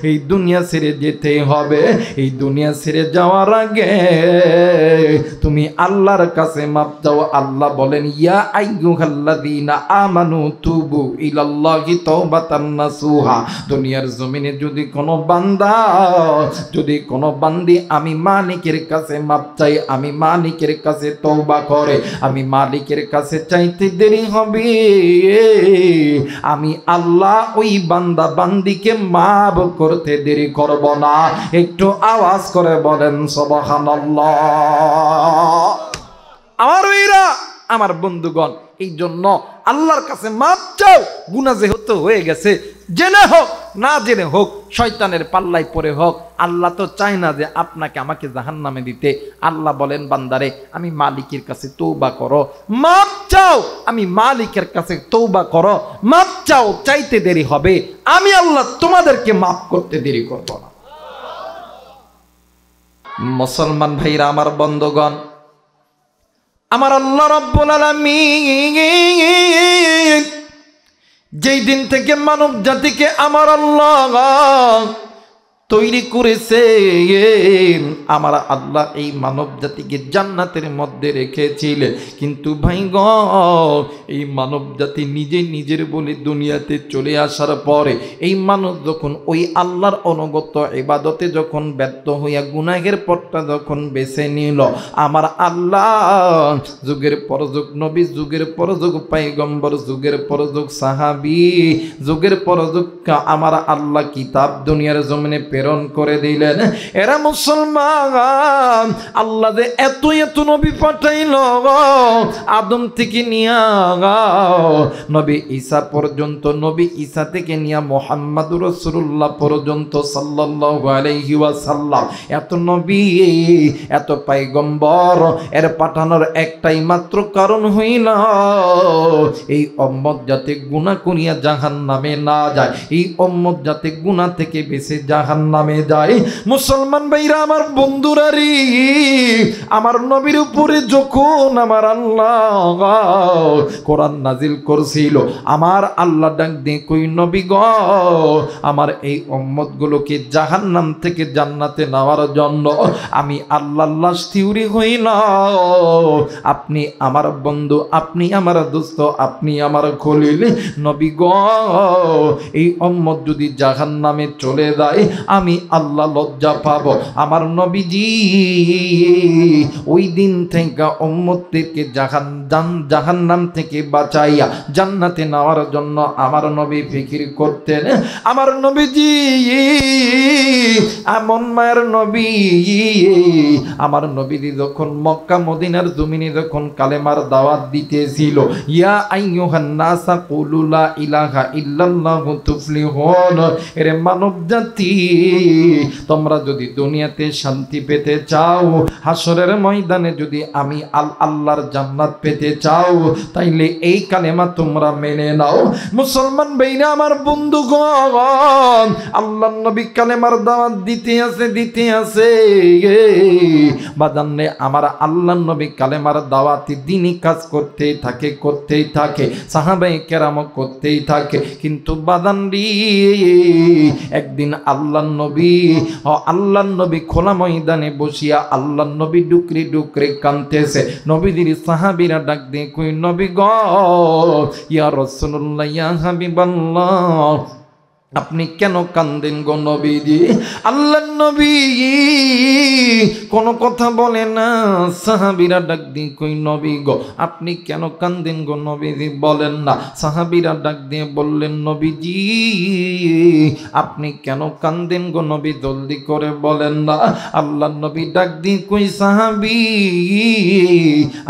এই দুনিয়া ছেড়ে যেতে হবে। এই দুনিয়া ছেড়ে যাওয়ার আগে তুমি আল্লাহর কাছে মাপ চাও। আল্লাহ বলেন, ইয়া আইয়ুহাল্লাযীনা আমানু তুবু ইলাল্লাহি তাওবাতান নাসুহা। দুনিয়ার জমিনে যদি কোনো বান্দা, যদি কোনো বান্দি আমি মালিকের কাছে মাপ চাই, আমি মালিকের কাছে তওবা করে, আমি মালিকের কাছে চাইতে দেরি হবে, আমি আল্লাহ ওই বান্দা বান্দিকে মাফ করতে দেরি করব না। একটু আওয়াজ করে বলেন সুবহানাল্লাহ। আমার ভাইরা, আমার বন্ধুগণ, এই জন্য আল্লাহর কাছে মাপ চাও। গুনাহ যেহেতু হয়ে গেছে, জেনে হোক না জেনে হোক, শয়তানের পাল্লায় পড়ে হোক, আল্লাহ তো চায় না যে আপনাকে আমাকে জাহান্নামে দিতে। আল্লাহ বলেন, বান্দারে আমি মালিকের কাছে তওবা করো, মাপ চাও, আমি মালিকের কাছে তওবা করো, মাপ চাও, চাইতে দেরি হবে, আমি আল্লাহ তোমাদেরকে মাফ করতে দেরি করব না। মুসলমান ভাইরা, আমার বন্ধুগণ, আমার আল্লাহ রাব্বুল আলামিন যেই দিন থেকে মানব জাতিকে আমার আল্লাহ তৈরি করেছে, আমার আল্লাহ এই মানব জাতিকে জান্নাতের মধ্যে রেখেছিলেন। কিন্তু ভাই গো, এই মানব জাতি নিজে নিজের বলে দুনিয়াতে চলে আসার পরে, এই মানব যখন ওই আল্লাহর অনুগত ইবাদতে যখন ব্যর্থ হইয়া গুনাহের পথটা যখন বেছে নিল, আমার আল্লাহ যুগের পর যুগ নবী, যুগের পর যুগ পয়গম্বর, যুগের পর যুগ সাহাবী, যুগের পর যুগ আমার আল্লাহ কিতাব দুনিয়ার জমিনে প্রেরণ করে দিলেন। এরা মুসলমান, আল্লাহ যে এত এত নবী পাঠাইল, আদম থেকে নিয়া নবী ঈসা পর্যন্ত, নবী ঈসা থেকে নিয়া মুহাম্মাদুর রাসূলুল্লাহ পর্যন্ত সাল্লাল্লাহু আলাইহি ওয়াসাল্লাম, এত নবী, এত পয়গম্বর, এর পাঠানোর একটাই মাত্র কারণ হইল এই উম্মত যাতে গুনাহ করিয়া জাহান্নামে না যায়, এই উম্মত যাতে গুনাহ থেকে বেঁচে জাহান্নামে জাহান্নামে যায়। মুসলমান ভাইরা আমার বন্ধুরা রে, আমার নবীর উপরে যখন আমার আল্লাহ কোরআন নাজিল করছিল, আমার আল্লাহ ডাক দিয়ে কই নবী গো, আমার এই উম্মত গুলোকে জাহান্নাম থেকে জান্নাতে নেওয়ার জন্য আমি আল্লাহ লাস্তিউরি হই না। আপনি আমার বন্ধু, আপনি আমার দোস্ত, আপনি আমার খলিল নবী গো, এই উম্মত যদি জাহান্নামে চলে যায় আমি আল্লাহ লজ্জা পাবো। আমার নবীজি ওই দিন থেকে উম্মতদেরকে জাহান্নাম থেকে বাঁচাইয়া জান্নাতে নেওয়ার জন্য আমার নবী ফিকির করতেন। আমার নবীজি এমন মায়ের নবী, আমার নবীজি যখন মক্কা মদিনার জমিনে যখন কালেমার দাওয়াত দিতেছিল, ইয়া আইয়ুহান নাসা কুলু লা ইলাহা ইল্লাল্লাহু তুফলিহুন, এরে মানব জাতি তোমরা যদি দুনিয়াতে শান্তি পেতে চাও, হাসরের ময়দানে যদি আমি আল্লাহর জান্নাত পেতে চাও, তাইলে এই কালেমা তোমরা মেনে নাও। মুসলমান ভাইরা আমার বন্ধুগণ, আল্লাহর নবী কালেমার দাওয়াত দিতে আছে বাদান্নে, আমার আল্লাহর নবী কালেমার দাওয়াতি দ্বীনি কাজ করতেই থাকে, সাহাবায়ে কেরাম করতেই থাকে। কিন্তু বাদান্ডি একদিন আল্লাহর নবী খোলা ময়দানে বসিয়া আল্লাহর নবী ডুকরি ডুকরে কাঁদতেছে। নবীদের সাহাবীরা ডাক দিয়ে কই নবী গো, ইয়া রাসূলুল্লাহ, ইয়া হাবিবাল্লাহ, আপনি কেন কান্দেন গো নবীজি? আল্লাহর নবী কোনো কথা বলে না। সাহাবীরা ডাক দিয়ে কই নবী গো, আপনি কেন কান্দেন গো নবীজি, বলেন না। সাহাবীরা ডাক দিয়ে বললেন নবীজি আপনি কেন কান্দেন গো নবী, জলদি করে বলেন না। আল্লাহর নবী ডাক দিয়ে কই সাহাবী,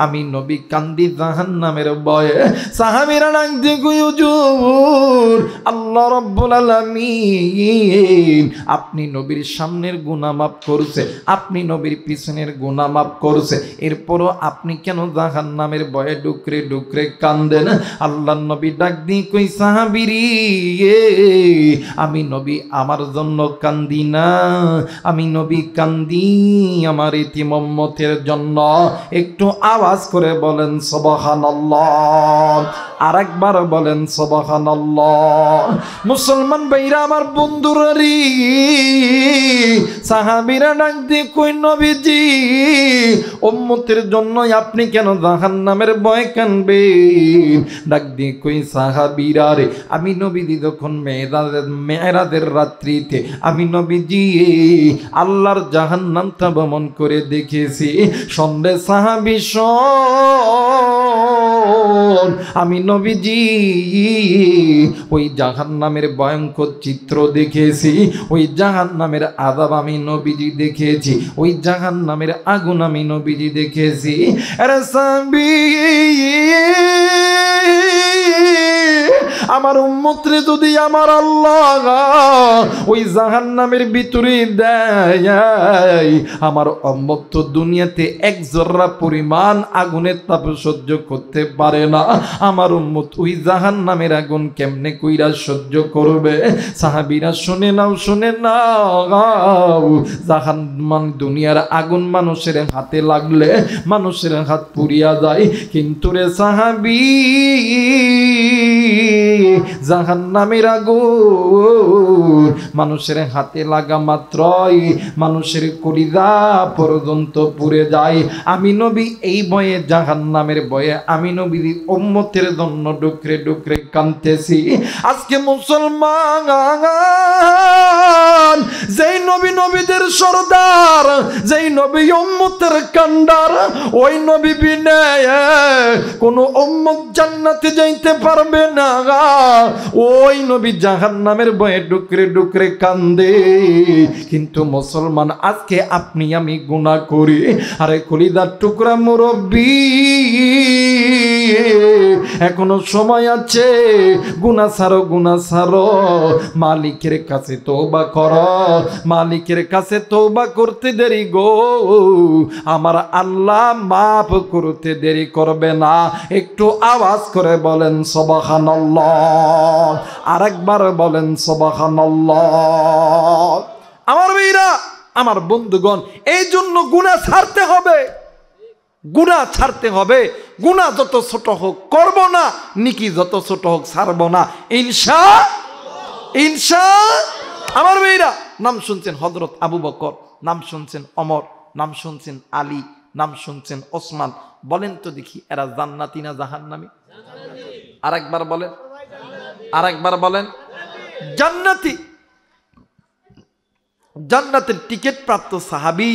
আমি নবী কান্দি জাহান্নামের ভয়ে। সাহাবীরা ডাক দিয়ে কই হুজুর, আল্লাহ রাব্বুল আলামিন আপনি নবীর সামনের গুনাহ মাফ করছে, আপনি নবীর পিছনের গুনাহ মাফ করছে, এরপরও আপনি কেন জাহান্নামের ভয়ে ডুকরে ডুকরে কান্দেন? আল্লাহর নবী ডাক দিয়ে কই সাহাবীরি, আমি নবী আমার জন্য কান্দি না, আমি নবী কান্দি আমার ইতিম উম্মতের জন্য। একটু আওয়াজ করে বলেন সুবহানাল্লাহ, আরেকবার বলেন সুবহানাল্লাহ। মুসলমান ভাইরা আমার বন্ধুরা রে, সাহাবীরা ডাক দিয়ে কই নবীজি উম্মতের জন্য আপনি কেন জাহান্নামের ভয় কাঁদবেন? ডাক দিয়ে কই সাহাবীরা রে, আমি নবীজি যখন মেরাজের রাত্রিতে আমি নবীজি আল্লাহর জাহান্নামটা ভ্রমণ করে দেখেছি। সন্ধ্যে সাহাবী আমি নবীজি ওই জাহান্নামের ভয়ঙ্কর চিত্র দেখেছি, ওই জাহান্নামের আযাব আমি নবীজি দেখেছি, ওই জাহান্নামের আগুন আমি নবীজি দেখেছি। আরে সাহাবী, আমার উম্মতরে যদি আমার আল্লাহ ওই জাহান্নামের ভিতরে দেয়, আমার উম্মত তো দুনিয়াতে এক জর্রা পরিমাণ আগুনের তাপ সহ্য করতে পারে না। আমার উম্মত ওই জাহান্নামের আগুন কেমনে কইরা সহ্য করবে? সাহাবীরা শুনে নাও জাহান্নাম দুনিয়ার আগুন মানুষের হাতে লাগলে মানুষের হাত পুড়িয়া যায়, কিন্তু রে সাহাবী জাহান্নামের আগুন মানুষের হাতে লাগা মাত্রই মানুষের কলিজা পর্যন্ত পুড়ে যায়। আমি নবী এই ভয়ে, জাহান্নামের ভয়ে আমি নবী উম্মতের জন্য ডুকরে ডুকরে কাঁদতেছি। আজকে মুসলমান, যেই নবী নবীদের সরদার, যেই নবী উম্মতের কান্ডার, ওই নবী বিনে কোন উম্মত জান্নাতে যাইতে পারবে না। ওই নবী জাহান্নামের ভয়ে ডুকরে ডুকরে কান্দে। কিন্তু মুসলমান, আজকে আপনি আমি গুনাহ করি। আরে কলিজার টুকরা মুরব্বী, এখনো সময় আছে, গুনাহ ছাড়ো, মালিকের কাছে তওবা করো, মালিকের কাছে তওবা করতে দেরি গো, আমার আল্লাহ মাফ করতে দেরি করবে না। একটু আওয়াজ করে বলেন সুবহানাল্লাহ, আরেকবার বলেন সুবহানাল্লাহ। আমার মেয়েরা, আমার বন্ধুগণ, এই জন্য গুনাহ ছাড়তে হবে, গুনাহ ছাড়তে হবে। গুনাহ যত ছোট হোক করব না, নেকি যত ছোট হোক ছাড়ব না, ইনশাআল্লাহ। আমার মেয়েরা, নাম শুনছেন হযরত আবু বকর, নাম শুনছেন ওমর, নাম শুনছেন আলী, নাম শুনছেন ওসমান। বলেন তো দেখি, এরা জান্নাতি না জাহান্নামী? আরেকবার বলেন, আরেকবার বলেন। জান্নাতি। জান্নাতের টিকিট প্রাপ্ত সাহাবী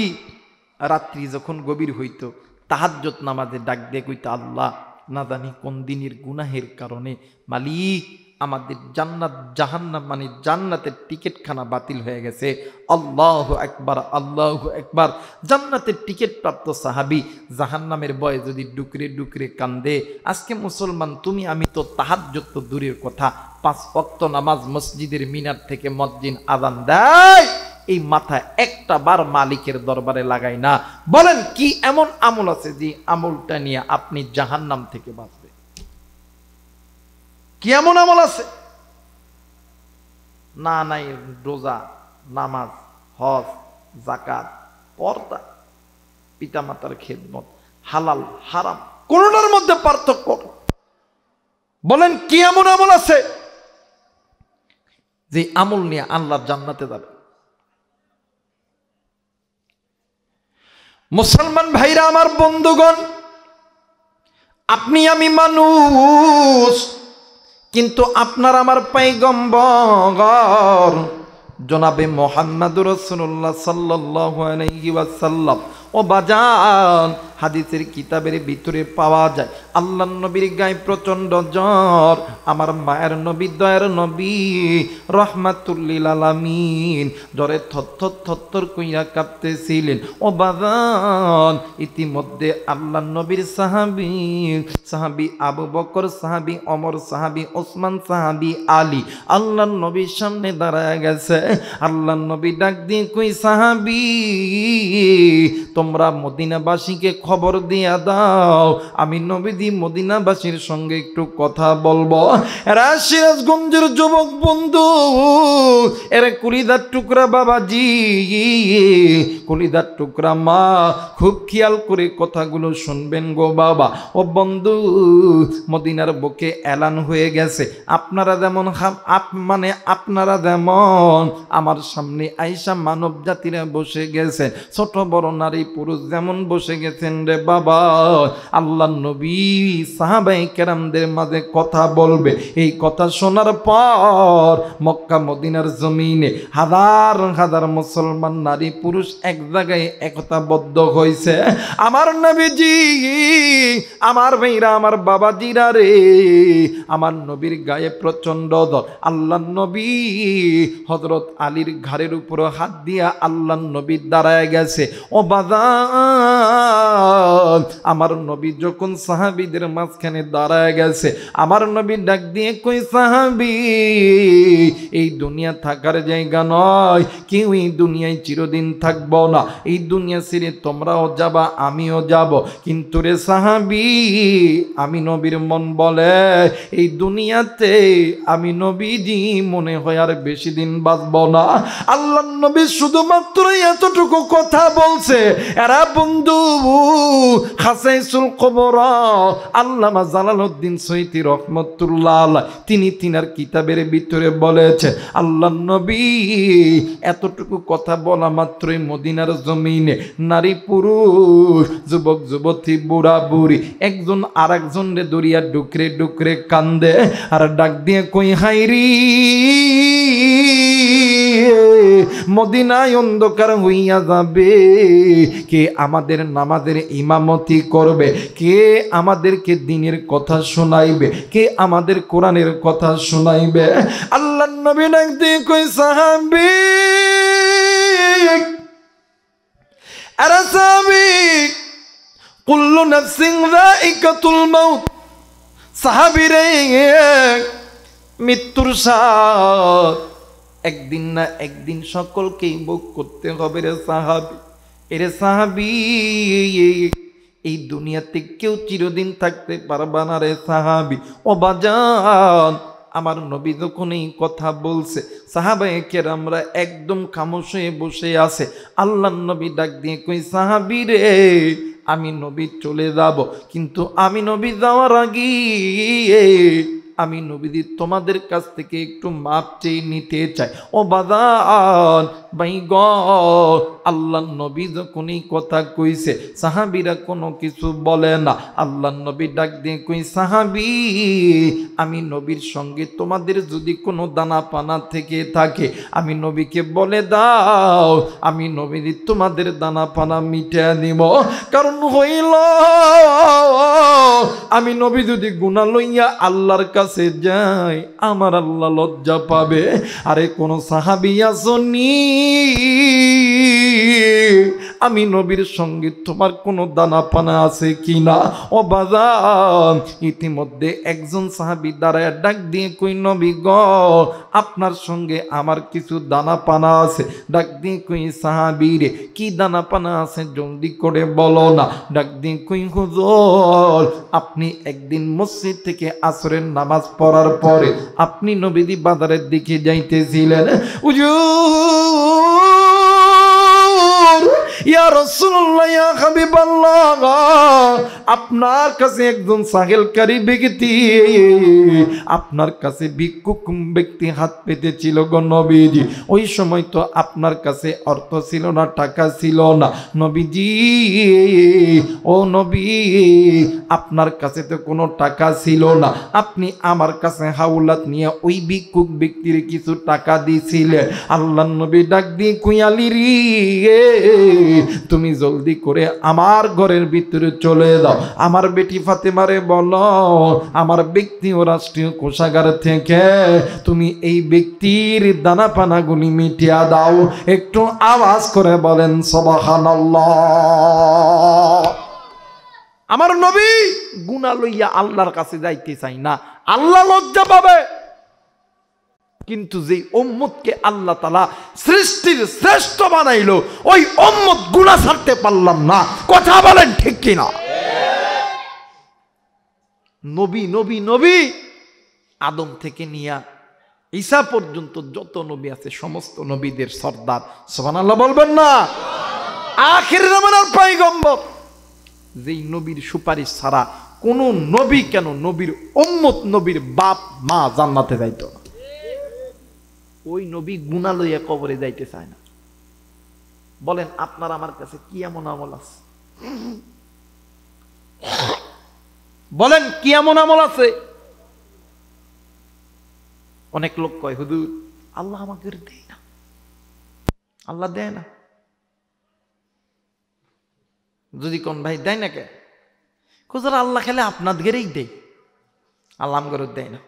রাত্রি যখন গভীর হইত, তাহাজ্জুদ নামাজে ডাক দিয়ে কইতো, আল্লাহ, না জানি কোন দিনের গুনাহের কারণে মালিক আমাদের জান্নাত জাহান্নাম মানে জান্নাতের টিকিটখানা বাতিল হয়ে গেছে। আল্লাহু আকবার, আল্লাহু আকবার। জান্নাতের টিকিট প্রাপ্ত সাহাবী জাহান্নামের ভয়ে যদি ডুকরে ডুকরে কান্দে। আজকে মুসলমান তুমি আমি তো তাহাজ্জুদ তো দূরের কথা, 5 ওয়াক্ত নামাজ মসজিদের মিনার থেকে মুয়াজ্জিন আযান দেয়, এই মাথা একটা বার মালিকের দরবারে লাগাই না। বলেন কি এমন আমল আছে যে আমলটা নিয়ে আপনি জাহান্নাম থেকে বাঁচবেন? কি এমন আমল আছে? না, নাই রোজা, নামাজ, হজ, যাকাত, পর্দা, পিতামাতার খেদমত, হালাল হারাম, কোনটার মধ্যে পার্থক্য? বলেন কি এমন আমল আছে যে আমল নিয়ে আল্লাহর জান্নাতে যাবে? মুসলমান ভাইরা, আমার বন্ধুগণ, আপনি আমি মানুষ, কিন্তু আপনার আমার পয়গম্বর জনাবে মুহাম্মদুর রাসূলুল্লাহ সাল্লাল্লাহু আলাইহি ওয়াসাল্লাম ও বাজান, হাদিসের কিতাবের ভিতরে পাওয়া যায় আল্লাহর নবীর গায়ে প্রচন্ড জ্বর। আমার মায়ের নবী, দয়ার নবী রাহমাতুল লিল আলামিন জ্বরে থরথর কইরা কাঁপতেছিলেন। ও বাজান, ইতিমধ্যে আল্লাহর নবীর সাহাবী আবু বকর, সাহাবী ওমর, সাহাবী ওসমান, সাহাবী আলী আল্লাহর নবীর সামনে দাঁড়ায় গেছে। আল্লাহর নবী ডাক দিয়ে কই, সাহাবী, তোমরা মদিনাবাসীকে খবর দিয়া দাও, আমি নবীজি মদিনাবাসীর সঙ্গে একটু কথা বলবো। এরা সিরাজগঞ্জের যুবক বন্ধু, এরা কলিদার টুকরা বাবাজি, কলিদার টুকরা মা, খুব খেয়াল করে কথাগুলো শুনবেন গো বাবা। ও বন্ধু, মদিনার বুকে এলান হয়ে গেছে, আপনারা যেমন মানে আপনারা যেমন আমার সামনে আইসা মানব জাতিরা বসে গেছেন, ছোট বড় নারী পুরুষ যেমন বসে গেছেন রে বাবা, আল্লাহর নবী সাহাবায়ে কেরামদের মাঝে কথা বলবে। এই কথা শোনার পর মক্কা মদিনার জমিনে হাজার হাজার মুসলমান নারী পুরুষ এক জায়গায় একতাবদ্ধ হয়েছে। আমার নবীজি, আমার ভাইরা, আমার বাবাজিরা রে, আমার নবীর গায়ে প্রচন্ড জ্বর। আল্লাহর নবী হযরত আলীর ঘাড়ের উপর হাত দিয়া আল্লাহর নবী দাঁড়ায় গেছে। ও বাজান, আমার নবী যখন সাহাবীদের মাঝখানে দাঁড়ায় গেছে, আমার নবী ডাক দিয়ে কই, সাহাবী, এই দুনিয়া থাকার জায়গা নয়, কেউ এই দুনিয়ায় চিরদিন থাকবো না, এই দুনিয়া ছেড়ে তোমরাও যাবা, আমিও যাব, কিন্তু রে সাহাবী, আমি নবীর মন বলে এই দুনিয়াতে আমি নবীজি মনে হয় আর বেশি দিন বাঁচবো না। আল্লাহর নবী শুধুমাত্র এতটুকু কথা বলছে। এরা বন্ধু খাসাইসুল কুবরা আল্লামা জালালউদ্দিন সৈয়দী রহমাতুল্লাহ আলাইহি তিনি তিনার কিতাবের ভিতরে বলেছে, আল্লাহর নবী এতটুকু কথা বলা মাত্রই মদিনার জমিনে নারী পুরুষ, যুবক যুবতী, বুড়া বুড়ি একজন আরেকজনরে দরিয়া ডুকরে ডুকরে কান্দে আর ডাক দিয়ে কই, হাইরি মদিনায় অন্ধকার হইয়া যাবে, কে আমাদের নামাজের ইমামতি করবে, কে আমাদেরকে দ্বীনের কথা শোনাইবে, কে আমাদের কোরআনের কথা শোনাইবে? আল্লাহর নবী ডাক দিয়ে কই, সাহাবী, আরে সাহাবী, কুল্লু নাফসিন যায়িকাতুল মাউত, সাহাবী রে, মৃত্যুর স্বাদ একদিন না একদিন সকলকেই ভোগ করতে হবে রে সাহাবী। এরে সাহাবী, এই দুনিয়াতে কেউ চিরদিন থাকতে পারবা না রে সাহাবী। ও বাজান, আমার নবী যখন এই কথা বলছে, সাহাবায়ে কেরামরা একদম খামোশ হয়ে বসে আছে। আল্লাহর নবী ডাক দিয়ে কই, সাহাবী রে, আমি নবী চলে যাব, কিন্তু আমি নবী যাওয়ার আগে আমি নবীজি তোমাদের কাছ থেকে একটু মাপ চেয়ে নিতে চাই। ও বাদান ভাই গ, আল্লাহর নবী যখন এই কথা কইছে, সাহাবীরা কোনো কিছু বলে না। আল্লাহর নবী ডাক দিয়ে কই, সাহাবী, আমি নবীর সঙ্গে তোমাদের যদি কোনো দানা পানা থেকে থাকে আমি নবীকে বলে দাও, আমি নবীজি তোমাদের দানা পানা মিটিয়ে দিব। কারণ হইল আমি নবী যদি গুনাহ লইয়া আল্লাহর কাছে যাই, আমার আল্লাহ লজ্জা পাবে। আরে কোন সাহাবী আসনি আমি নবীর সঙ্গে তোমার কোনো দানা পানা আছে কিনা? ও বাজান, ইতিমধ্যে একজন সাহাবী দাঁড়ায় ডাক দিয়ে কই, নবী গ, আপনার সঙ্গে আমার কিছু দানা পানা আছে। ডাক দিয়ে কই, সাহাবী রে, কি দানা পানা আছে জলদি করে বলো না। ডাক দিয়ে কই, হুজুর, আপনি একদিন মসজিদ থেকে আসরের নামাজ পড়ার পরে আপনি নবীজি বাজারের দিকে যাইতেছিলেন। ইয়া রাসূলুল্লাহ, ইয়া হাবিবাল্লাহ, আপনার কাছে একজন সাহেলকারী ব্যক্তি, আপনার কাছে ভিক্ষুক ব্যক্তি হাত পেতেছিল গো নবীজি। ওই সময় তো আপনার কাছে অর্থ ছিল না, টাকা ছিল না নবীজি। ও নবী, আপনার কাছে তো কোনো টাকা ছিল না, আপনি আমার কাছে হাওলাত নিয়ে ওই ভিক্ষুক ব্যক্তির কিছু টাকা দিয়েছিলেন। আল্লাহর নবী ডাক দিয়ে কই, আলী রে, তুমি জলদি করে আমার ঘরের ভিতরে চলে যাও, আমার বেটি ফাতেমারে বলো আমার ব্যক্তি ও রাষ্ট্রীয় কোষাগার থেকে তুমি এই ব্যক্তির দানা পানাগুলি মিটিয়ে দাও। একটু আওয়াজ করে বলেন সুবহানাল্লাহ। আমার নবী গুনাহ লইয়া আল্লাহর কাছে যাইতে চাই না, আল্লাহ লজ্জা পাবে। কিন্তু যেই উম্মতকে আল্লাহ তাআলা সৃষ্টির শ্রেষ্ঠ বানাইলো, ওই উম্মত গুনাহ ছাড়তে পারলাম না। কথা বলেন ঠিক কিনা? নবী নবী নবী আদম থেকে নিয়া ঈসা পর্যন্ত যত নবী আছে সমস্ত নবীদের সর্দার। সুবহানাল্লাহ বলবেন না? আখির জামানার পয়গম্বর, যেই নবীর সুপারিশ ছাড়া কোন নবী কেন নবীর উম্মত, নবীর বাপ মা জান্নাতে যাইতো না। ওই নবী গুনাহ লইয়া কবরে যাইতে চায় না। বলেন আপনার আমার কাছে কি এমন আমল আছে? বলেন কি এমন আমল আছে? অনেক লোক কয়, হুজুর আল্লাহ আমাকে দেয় না, আল্লাহ দেয় না। যদি কোন ভাই দেয় না কে, হুজুর আল্লাহ খেলে আপনাদেরই দেয়, আল্লাহ আমগর দেয় না।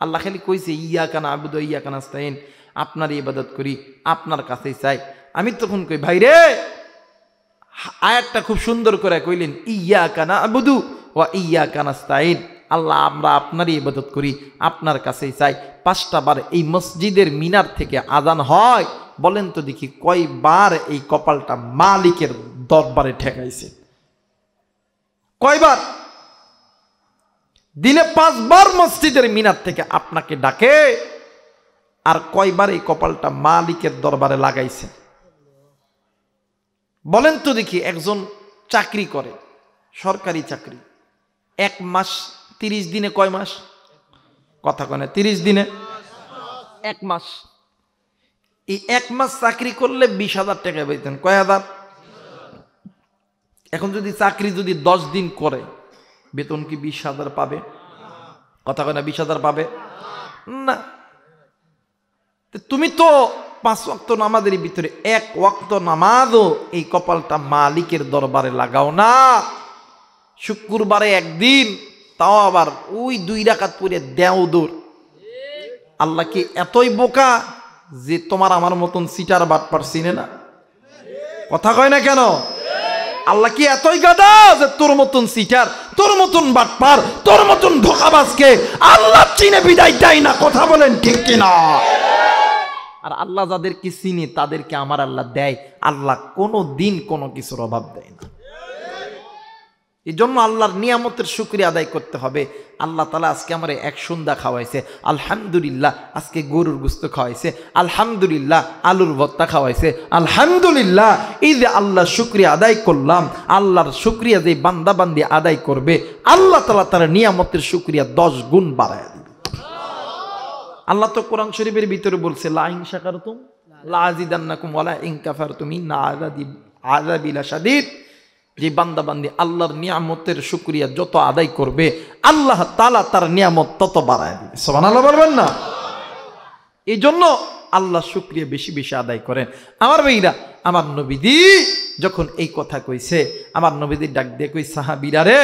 আল্লাহ খালি কইছে ইয়াকা না'বুদু ওয়া ইয়াকা নাস্তাইন, আপনার ইবাদত করি, আপনার কাছেই চাই। আমি তখন কই, ভাই রে, আয়াতটা খুব সুন্দর করে কইলেন, ইয়াকা না'বুদু ওয়া ইয়াকা নাস্তাইন, আল্লাহ আমরা আপনারই ইবাদত করি, আপনার কাছেই চাই। 5টা বার এই মসজিদের মিনার থেকে আজান হয়। বলেন তো দেখি কয়বার এই কপালটা মালিকের দরবারে ঠেকাইছে? কয়বার? দিনে 5 বার মসজিদের মিনার থেকে আপনাকে ডাকে, আর কয়বার এই কপালটা মালিকের দরবারে লাগাইছে? বলেন তো দেখি। একজন চাকরি করে, সরকারি চাকরি, 1 মাস 30 দিনে কয় মাস? কথা কয় না? 30 দিনে 1 মাস। এই 1 মাস চাকরি করলে 20,000 টাকা পেতেন। কয় হাজার? এখন যদি চাকরি যদি 10 দিন করে, বেতন কি 20,000 পাবে? কথা কয় না? 20,000 পাবে না। তুমি তো 5 ওয়াক্ত নামাজের ভিতরে 1 ওয়াক্ত নামাজও এই কপালটা মালিকের দরবারে লাগাও না। শুক্রবারে একদিন, তাও আবার ওই 2 রাকাত পড়ে দেও দৌড়। আল্লাহ কি এতই বোকা যে তোমার আমার মতন সিটার বাটপার চিনে না? কথা কয় না কেন? আল্লাহ কি এতই গাধা যে তোর মতন সিটার, তোর মতন বাটপার, তোর মতন ধোঁকাবাজকে আল্লাহ চিনে বিদায় দেয় না? কথা বলেন ঠিক কিনা? আর আল্লাহ যাদেরকে চিনে তাদেরকে আমার আল্লাহ দেয়। আল্লাহ কোনো দিন কোনো কিছুর অভাব দেয় না। এই জন্য আল্লাহর নিয়ামতের শুকরিয়া আদায় করতে হবে। আল্লাহ তাআলা আজকে আমার এক সন্ধ্যা খাওয়াইছে, আলহামদুলিল্লাহ। আজকে গরুর গোশত খাওয়াইছে, আলহামদুলিল্লাহ। আলুর ভর্তা খাওয়াইছে, আলহামদুলিল্লাহ। এই যে আল্লাহর শুকরিয়া আদায় করলাম, আল্লাহর শুকরিয়া যে বান্দা বান্দি আদায় করবে, আল্লাহ তাআলা তার নিয়ামতের শুকরিয়া 10 গুণ বাড়ায় দিবে। আল্লাহ তো কোরআন শরীফের ভিতরে বলছে, লা ইন শাকারতুম লা আযিদান্নাকুম ওয়া লা ইন কাফারতুম ইন্না আযাবি লাশাদীদ। যে বান্দা বান্দি আল্লাহর নিয়ামতের শুকরিয়া যত আদায় করবে, আল্লাহ তাআলা তার নিয়ামত তত বাড়ায় দিবে। সুবহানাল্লাহ বলবেন না? এই জন্য আল্লাহ শুকরিয়া বেশি বেশি আদায় করেন। আমার ভাইরা, আমার নবীজি যখন এই কথা কইছে, আমার নবীজি ডাক দিয়ে কই, সাহাবীরা রে,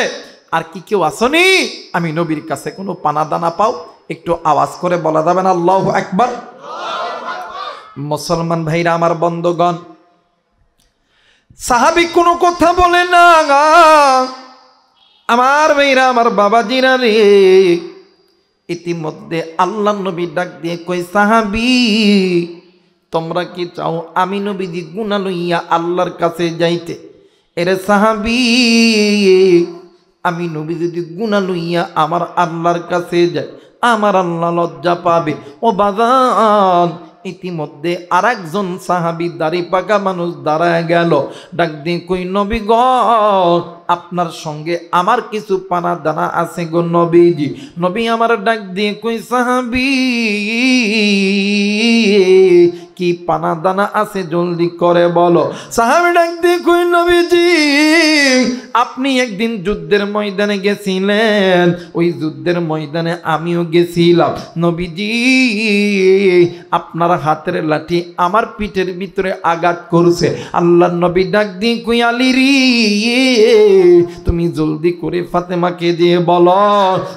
আর কি কেউ আসনি আমি নবীর কাছে কোনো পানা দানা পাও? একটু আওয়াজ করে বলা যাবে না আল্লাহু আকবার? মুসলমান ভাইরা আমার বন্ধুগণ, সাহাবী কোনো কথা বলে না। আমার ভাইরা, আমার বাবাজিরা রে, ইতিমধ্যে আল্লাহ নবী ডাক দিয়ে কই, সাহাবী তোমরা কি চাও আমি নবীজি গুনাহ লইয়া আল্লাহর কাছে যাইতে? এরে সাহাবী, আমি নবী যদি গুনাহ লইয়া আমার আল্লাহর কাছে যাই, আমার আল্লাহ লজ্জা পাবে। ও বাজান, ইতিমধ্যে আরেকজন সাহাবী দাড়ি পাকা মানুষ দাঁড়ায় গেল, ডাক দিয়ে কই, নবী গো, আপনার সঙ্গে আমার কিছু পানা দানা আছে গো নবীজি। নবী আমার ডাক দিয়ে কই, সাহাবী কি পানা দানা আছে জলদি করে বলো। সাহাবী ডাক দিয়ে কই, নবীজি আপনি একদিন যুদ্ধের ময়দানে গেছিলেন, ওই যুদ্ধের ময়দানে আমিও গেছিলাম। নবীজি আপনার হাতের লাঠি আমার পিঠের ভিতরে আঘাত করছে। আল্লাহর নবী ডাক দিয়ে কই, আলী রে, তুমি জলদি করে ফাতেমাকে দিয়ে বলো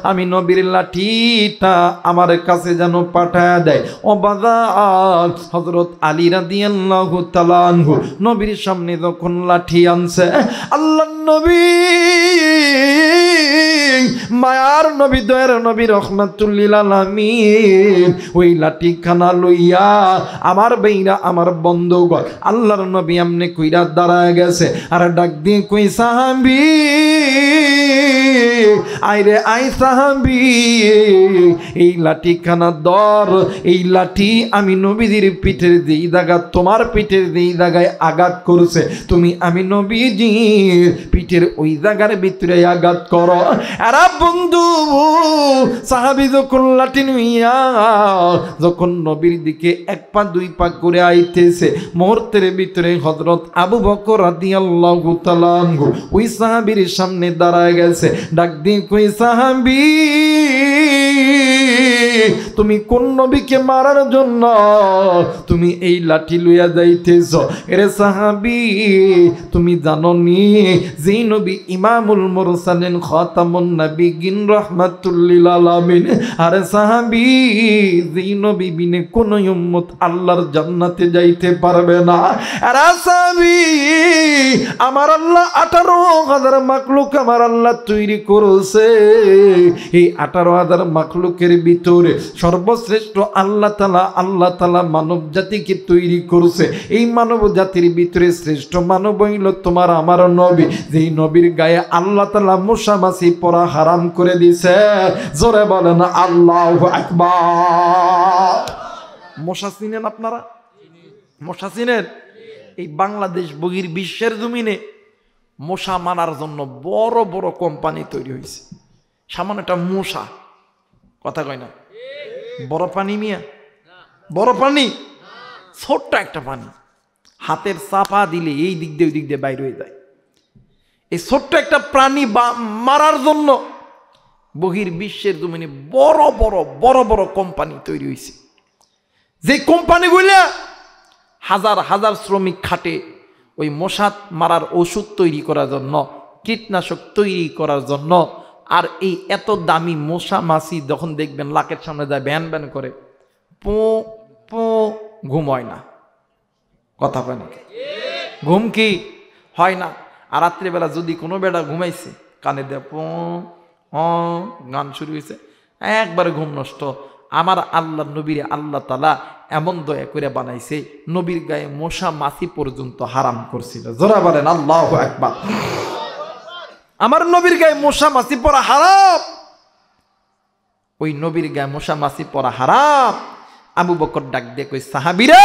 আমি নবীর লাঠিটা আমার কাছে যেন পাঠায় দেয়। ও বাজার, হযরত আলী রাদিয়াল্লাহু তাআলা আনহু নবীর সামনে যখন লাঠি আনছে, আল্লাহর নবী, মায়ার নবী, দয়ার নবী, রাহমাতুল লিল আলামিন, ওই লাঠি খানা লইয়া আমার বেইরা, আমার বন্ধুগণ, আল্লাহর নবী আমনে কইরা দাঁড়ায় গেছে। আর ডাক দিয়ে কই, সাহাবী আইরে আই, সাহাবী এই লাঠি খানা দর, এই লাঠি আমি নবীজির পিঠের যেই জায়গা, তোমার পিঠের যেই জায়গায় আঘাত করছে, তুমি আমি নবীজি পিঠের ওই জায়গার ভিতরে আঘাত করো। আরে বন্ধু, সাহাবী যখন লাঠি নিয়া যখন নবীর দিকে এক পা দুই পা করে আইতেছে, মুহূর্তের ভিতরে হযরত আবু বকর রাদিয়াল্লাহু তাআলা আনহু ওই সাহাবীর সামনে দাঁড়ায় গেছে। ডাক দিয়ে কই, সাহাবী তুমি কোন নবীকে মারার জন্য তুমি এই লাঠি লইয়া যাইতেছ? এরে সাহাবী, তুমি জানো নি যেই নবী ইমামুল মুরসালিন, খাতামুন নবিয়্যিন, রাহমাতুল লিল আলামিন, আরে সাহাবী যেই নবী বিনে কোন উম্মত আল্লাহর জান্নাতে যাইতে পারবে না। আরে সাহাবী, আমার আল্লাহ 18,000 মাখলুক আমার আল্লাহ তৈরি করেছে। এই 18,000 মাখলুকের ভিতরে সর্বশ্রেষ্ঠ আল্লাহ তাআলা মানব জাতিকে তৈরি করেছে। এই মানব জাতির ভিতরে শ্রেষ্ঠ মানব হইল তোমার আমার নবী, যেই নবীর গায়ে আল্লাহ তাআলা মশা মাছি পরা হারাম করে দিয়েছে। জোরে বলেন আল্লাহু আকবার। মশা চিনেন আপনারা? মশা চিনেন? এই বাংলাদেশ বহির বিশ্বের জমিনে মশা মারার জন্য বড় বড় কোম্পানি তৈরি হয়েছে। সামান্য একটা মশা, কথা কয় না, বড় পানি মিয়া, বড় পানি, ছোট্ট একটা পানি, হাতের চাপা দিলে এই দিক দিয়ে ওই দিক দিয়ে বাইর হয়ে যায়। এই ছোট্ট একটা প্রাণী মারার জন্য বহির বিশ্বের জমিনে বড় বড় বড় বড় কোম্পানি তৈরি হয়েছে। যে কোম্পানিগুলো হাজার হাজার শ্রমিক খাটে ওই মশা মারার ওষুধ তৈরি করার জন্য, কীটনাশক তৈরি করার জন্য। আর এই এত দামি মশা মাছি যখন দেখবেন লাকের সামনে যায় ব্যান ব্যান করে, পো পো, ঘুম হয় না, কথা হয় না, ঘুম কি হয় না। আর রাত্রিবেলা যদি কোনো বেড়া ঘুমাইছে, কানে দেয় পো গান শুরু হয়েছে, একবারে ঘুম নষ্ট। আমার আল্লাহ নবীরে আল্লাহ তাআলা এমন দয়া করে বানাইছে, নবীর গায়ে মশা মাছি পর্যন্ত হারাম করছিল। জোরা বলেন আল্লাহু আকবার। আমার নবীর গায়ে মশা মাছি পরা হারাম, ওই নবীর গায়ে মশা মাছি পরা হারাম। আবু বকর ডাক দিয়ে কই সাহাবীরে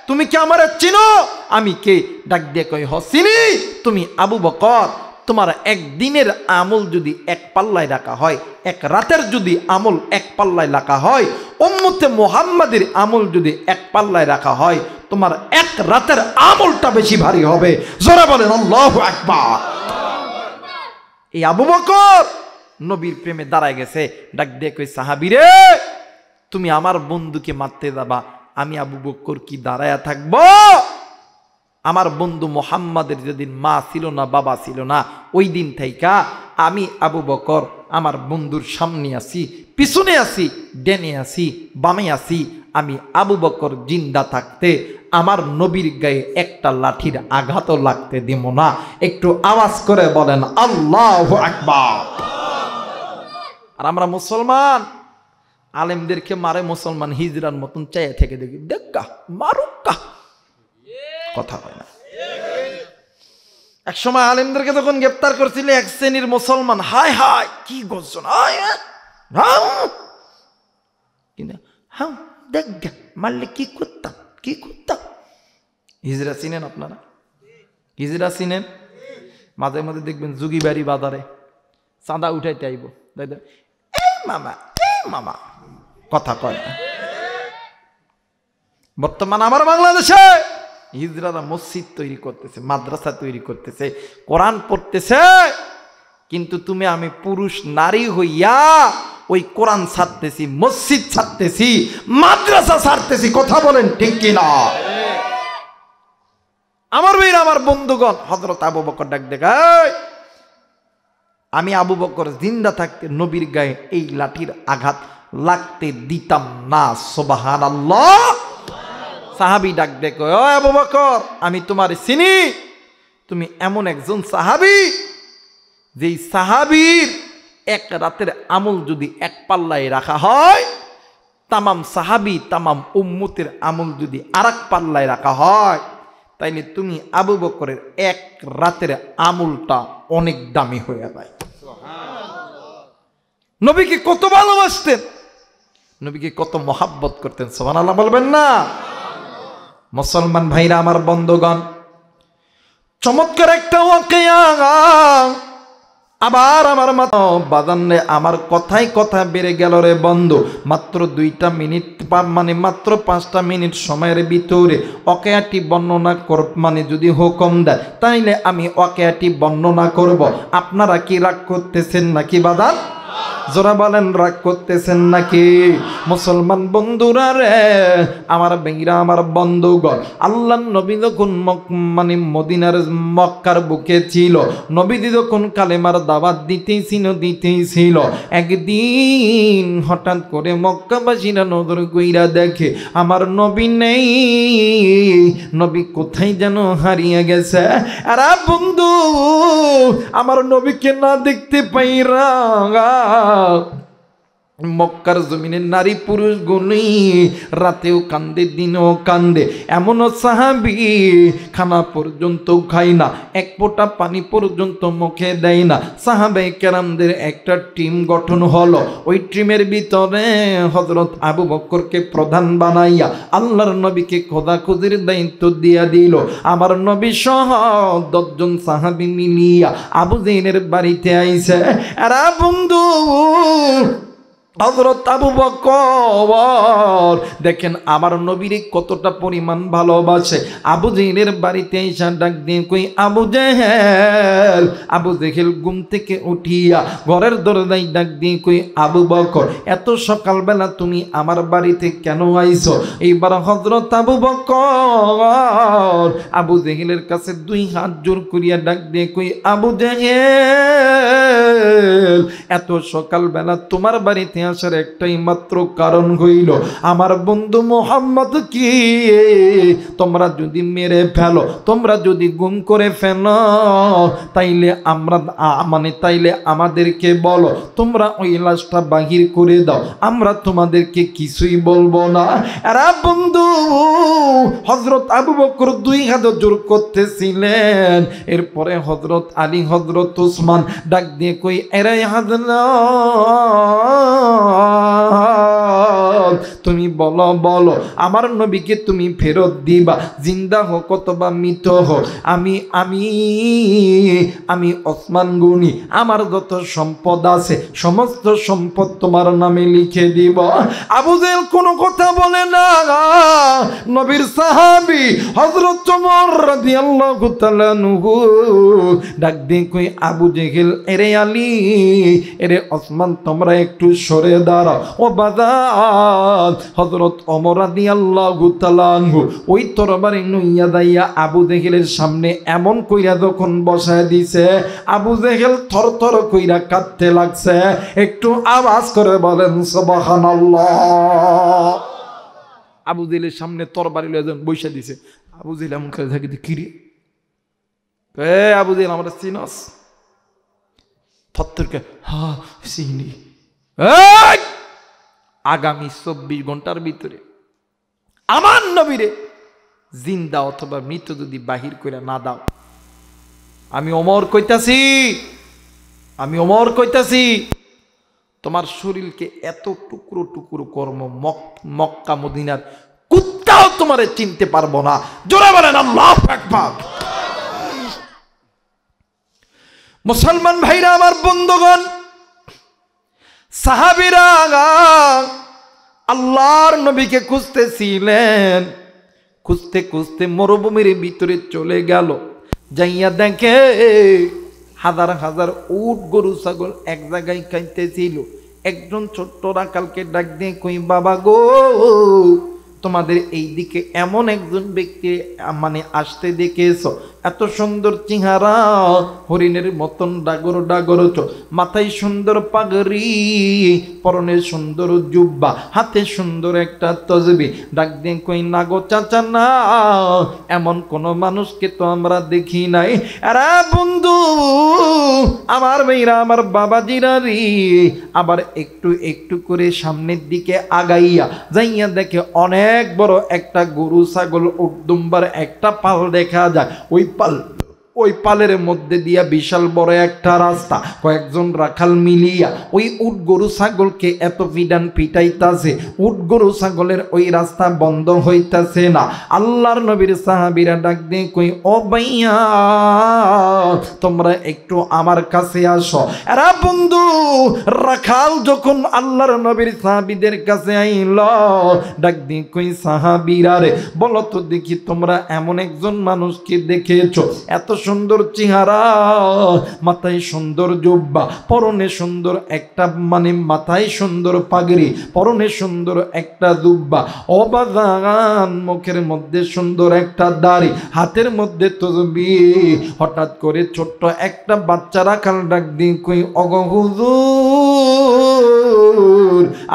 তুমি কি আমারে চিনো? আমি কে? ডাক দিয়ে কই হ চিনি। তুমি আবু বকর, তোমার একদিনের আমল যদি এক পাল্লায় রাখা হয়, এক রাতের যদি আমল এক পাল্লায় রাখা হয়, উম্মতে মুহাম্মাদের আমল যদি এক পাল্লায় রাখা হয়, তোমার এক রাতের আমলটা বেশি ভারী হবে। জোরে বলেন আল্লাহু আকবার। এই আবু বকর নবীর প্রেমে দাঁড়ায় গেছে, ডাক দিয়ে কই সাহাবীরে তুমি আমার বন্ধুকে মারতে যাবা, আমি আবু বকর কি দাঁড়ায়া থাকবো? আমার বন্ধু মোহাম্মদের যেদিন মা ছিল না, বাবা ছিল না, ওই দিন থেইকা আমি আবু বকর আমার বন্ধুর সামনে আছি, পিছনে আছি, ডেনে আছি, বামে আছি। আমি আবু বকর জিন্দা থাকতে আমার নবীর গায়ে একটা লাঠির আঘাতও লাগতে দিব না। একটু আওয়াজ করে বলেন আল্লাহু আকবার। আর আমরা মুসলমান আলেমদেরকে মারে মুসলমান হিজরার মতন চাইয়া থেকে দেখি, দেখা মারুক্কা, কথা হয় না। এক সময় আলেমদেরকে যখন গ্রেপ্তার করছিল এক শ্রেণীর মুসলমান, হায় হায় কি গর্জন, কিন্তু হ্যাঁ দেখ মারলে কি করতাম, কি করতাম। হিজরা চিনেন আপনারা? হিজরা চিনেন? মাঝে মাঝে দেখবেন যুগিবাড়ি বাজারে চাঁদা উঠাইতে আইব, এই মামা, এই মামা, কথা কয় না। বর্তমান আমার বাংলাদেশে হিজরারা মসজিদ তৈরি করতেছে, মাদ্রাসা তৈরি করতেছে, কোরআন পড়তেছে, কিন্তু তুমি আমি পুরুষ নারী হইয়া ওই কোরআন ছাড়তেছি, মসজিদ ছাড়তেছি, মাদ্রাসা ছাড়তেছি। কথা বলেন ঠিক কিনা? আমার ভাইরা, আমার বন্ধুগণ, হযরত আবু বকর ডাক দেখায়, আমি আবু বকর জিন্দা থাকতে নবীর গায়ে এই লাঠির আঘাত লাগতে দিতাম না। সুবহানাল্লাহ। সাহাবী ডাক দেখো, ও আবু বকর আমি তোমার চিনি, তুমি এমন একজন সাহাবী যেই সাহাবীর এক রাতের আমল যদি এক পাল্লায় রাখা হয়, তামাম সাহাবী তামাম উম্মতের আমল যদি আরেক পাল্লায় রাখা হয়, তাইলে তুমি আবু বকরের এক রাতের আমলটা অনেক দামি হয়ে যায়। নবীকে কত ভালোবাসতেন, নবীকে কত মহাব্বত করতেন, সুবহানাল্লাহ বলবেন না? মুসলমান ভাইরা, আমার বন্ধুগণ, চমৎকার একটা ওয়াকিয়া আবার আমার মাথা বাজানে, আমার কথাই কথা বেড়ে গেল রে বন্ধু। মাত্র 2টা মিনিট, মানে মাত্র 5টা মিনিট সময়ের ভিতরে ওয়াকিয়াটি বর্ণনা করব, মানে যদি হুকুম দেয় তাইলে আমি ওয়াকিয়াটি বর্ণনা করব। আপনারা কি রাগ করতেছেন নাকি বাজান? জোরা বলেন রাগ করতেছেন নাকি? মুসলমান বন্ধুরা রে, আমার বেঙ্গিরা, আমার বন্ধুগণ, আল্লাহ নবী যখন মানে মদিনার মক্কার বুকে ছিল, নবীজি যখন কালেমার দাওয়াত দিতেছিল, একদিন হঠাৎ করে মক্কাবাসীরা নজর কইরা দেখে আমার নবী নেই, নবী কোথায় যেন হারিয়ে গেছে। আরে বন্ধু, আমার নবীকে না দেখতে পাইরা মক্কার জমিনের নারী পুরুষ গুলি রাতেও কান্দে, দিনেও কান্দে। এমনও সাহাবী খানা পর্যন্ত খায় না, এক ফোঁটা পানি পর্যন্ত মুখে দেয় না। সাহাবায়ে কেরামদের একটা টিম গঠন হলো, ওই টিমের ভিতরে হযরত আবু বকরকে প্রধান বানাইয়া আল্লাহর নবীকে খোদাখুজির দায়িত্ব দিয়া দিল। আমার নবী সহ 10 জন সাহাবী মিলিয়া আবু জেহেলের বাড়িতে আইছে। আরে বন্ধু, হযরত আবু বকর দেখেন আমার নবীর কতটা পরিমাণ ভালোবাসে। আবু জেহেলের বাড়িতে এসে ডাক দিয়ে কই, আবু জেহেল। আবু জেহেল ঘুম থেকে উঠিয়া ঘরের দরজায় ডাক দিয়ে কই, আবু বকর এত সকালবেলা তুমি আমার বাড়িতে কেন আইছো? এইবার হযরত আবু বকর আবু জেহেলের কাছে 2 হাত জোর করিয়া ডাক দিয়ে কই, আবু জেহেল এত সকালবেলা তোমার বাড়িতে আসার একটাই মাত্র কারণ হইল আমার বন্ধু মুহাম্মদ কি তোমরা যদি মেরে ফেলো, তোমরা যদি গুম করে ফেলো, তাইলে আমরা তাইলে আমাদেরকে বলো, তোমরা ওই লাশটা বাহির করে দাও, আমরা তোমাদেরকে কিছুই বলবো না। এরা বন্ধু হযরত আবু বকর 2 হাত জোর করতেছিলেন। এরপরে হযরত আলী হযরত উসমান ডাক দিয়ে কই এরাই হযরত তুমি বলো বলো আমার নবীকে তুমি ফেরত দিবা, জিন্দা হোক অথবা মৃত হোক। আমি আমি আমি ওসমান গনি আমার যত সম্পদ আছে সমস্ত সম্পদ তোমার নামে লিখে দিব। আবু জেহেল কোনো কথা বলে না। নবীর সাহাবী হযরত ওমর রাদিয়াল্লাহু তাআলা আনহু ডাক দিয়ে কই আবু জেহেল এরে আলী এরে ওসমান তোমরা একটু সরে দাঁড়াও। ও বাজার হযরত ওমর রাদিয়াল্লাহু তাআলা আনহু ওই তরবারি নইয়া দাইয়া আবু জেহেলের সামনে এমন কইরা যখন বসায় দিছে, আবু জেহেল থরথর কইরা কাঁদতে লাগছে। একটু আওয়াজ করে বলেন সুবহানাল্লাহ। আবু জেহেলের সামনে তরবারি লয়ে যখন বইসা দিছে, আবু জেহেল এমন করে থাকে কিরে আবু জেহেল আমরা চিনস? থরথরকে হ্যাঁ চিনি। আগামী 24 ঘন্টার ভিতরে আমার নবীরে জিন্দা অথবা মৃত যদি বাহির করে না দাও, আমি ওমর কইতাছি তোমার শরীরকে এত টুকরো টুকরো কর্ম মক্কা মদিনার কুত্তাও তোমারে চিনতে পারবো না। জোরে বলেন আল্লাহু আকবার। মুসলমান ভাইরা আমার বন্ধুগণ, সাহাবীরা আল্লাহর নবীকে খুঁজতেছিলেন। খুঁজতে খুঁজতে মরুভূমির ভিতরে চলে গেল। যাইয়া দেখে হাজার হাজার উট গরু ছাগল এক জায়গায় খাইতেছিল। একজন ছোট্ট রাখালকে ডাক দিয়ে কই বাবা গো, তোমাদের এই দিকে এমন একজন ব্যক্তি আসতে দেখেছ, এত সুন্দর চেহারা, হরিণের মতন ডাগর ডাগর, মাথায় সুন্দর পাগড়ি, পরনে সুন্দর জুব্বা, হাতে সুন্দর একটা তসবি। ডাক দিয়ে কই না গো চাচা না, এমন কোন মানুষকে তো আমরা দেখি নাই। আরে বন্ধু আমার মেয়েরা আমার বাবাজিরা রে, আবার একটু একটু করে সামনের দিকে আগাইয়া যাইয়া দেখে অনেক বড় একটা গরু ছাগল উট দুম্বার একটা পাল দেখা যায়। ওই পালের মধ্যে দিয়া বিশাল বড় একটা রাস্তা। কয়েকজন রাখাল মিলিয়া ওই উট গরু ছাগলকে এত পিটাইতাছে, উট গরু ছাগলের ওই রাস্তা বন্ধ হইতাছে না। আল্লাহর নবীর সাহাবীরা ডাক দিয়ে কই ও ভাইয়া তোমরা একটু আমার কাছে আসো। এরা বন্ধু রাখাল যখন আল্লাহর নবীর সাহাবীদের কাছে আইল, ডাক দিয়ে কই সাহাবীরা রে বলো তো দেখি তোমরা এমন একজন মানুষকে দেখেছো, এত সুন্দর চেহারা, মাথায় সুন্দর জুব্বা, পরনে সুন্দর একটা মাথায় সুন্দর পাগড়ি, পরনে সুন্দর একটা জুব্বা, অবাদান মুখের মধ্যে সুন্দর একটা দাড়ি, হাতের মধ্যে তসবিহ। হঠাৎ করে ছোট্ট একটা বাচ্চা রাখাল ডাক দিয়ে কই ওগো হুজুর,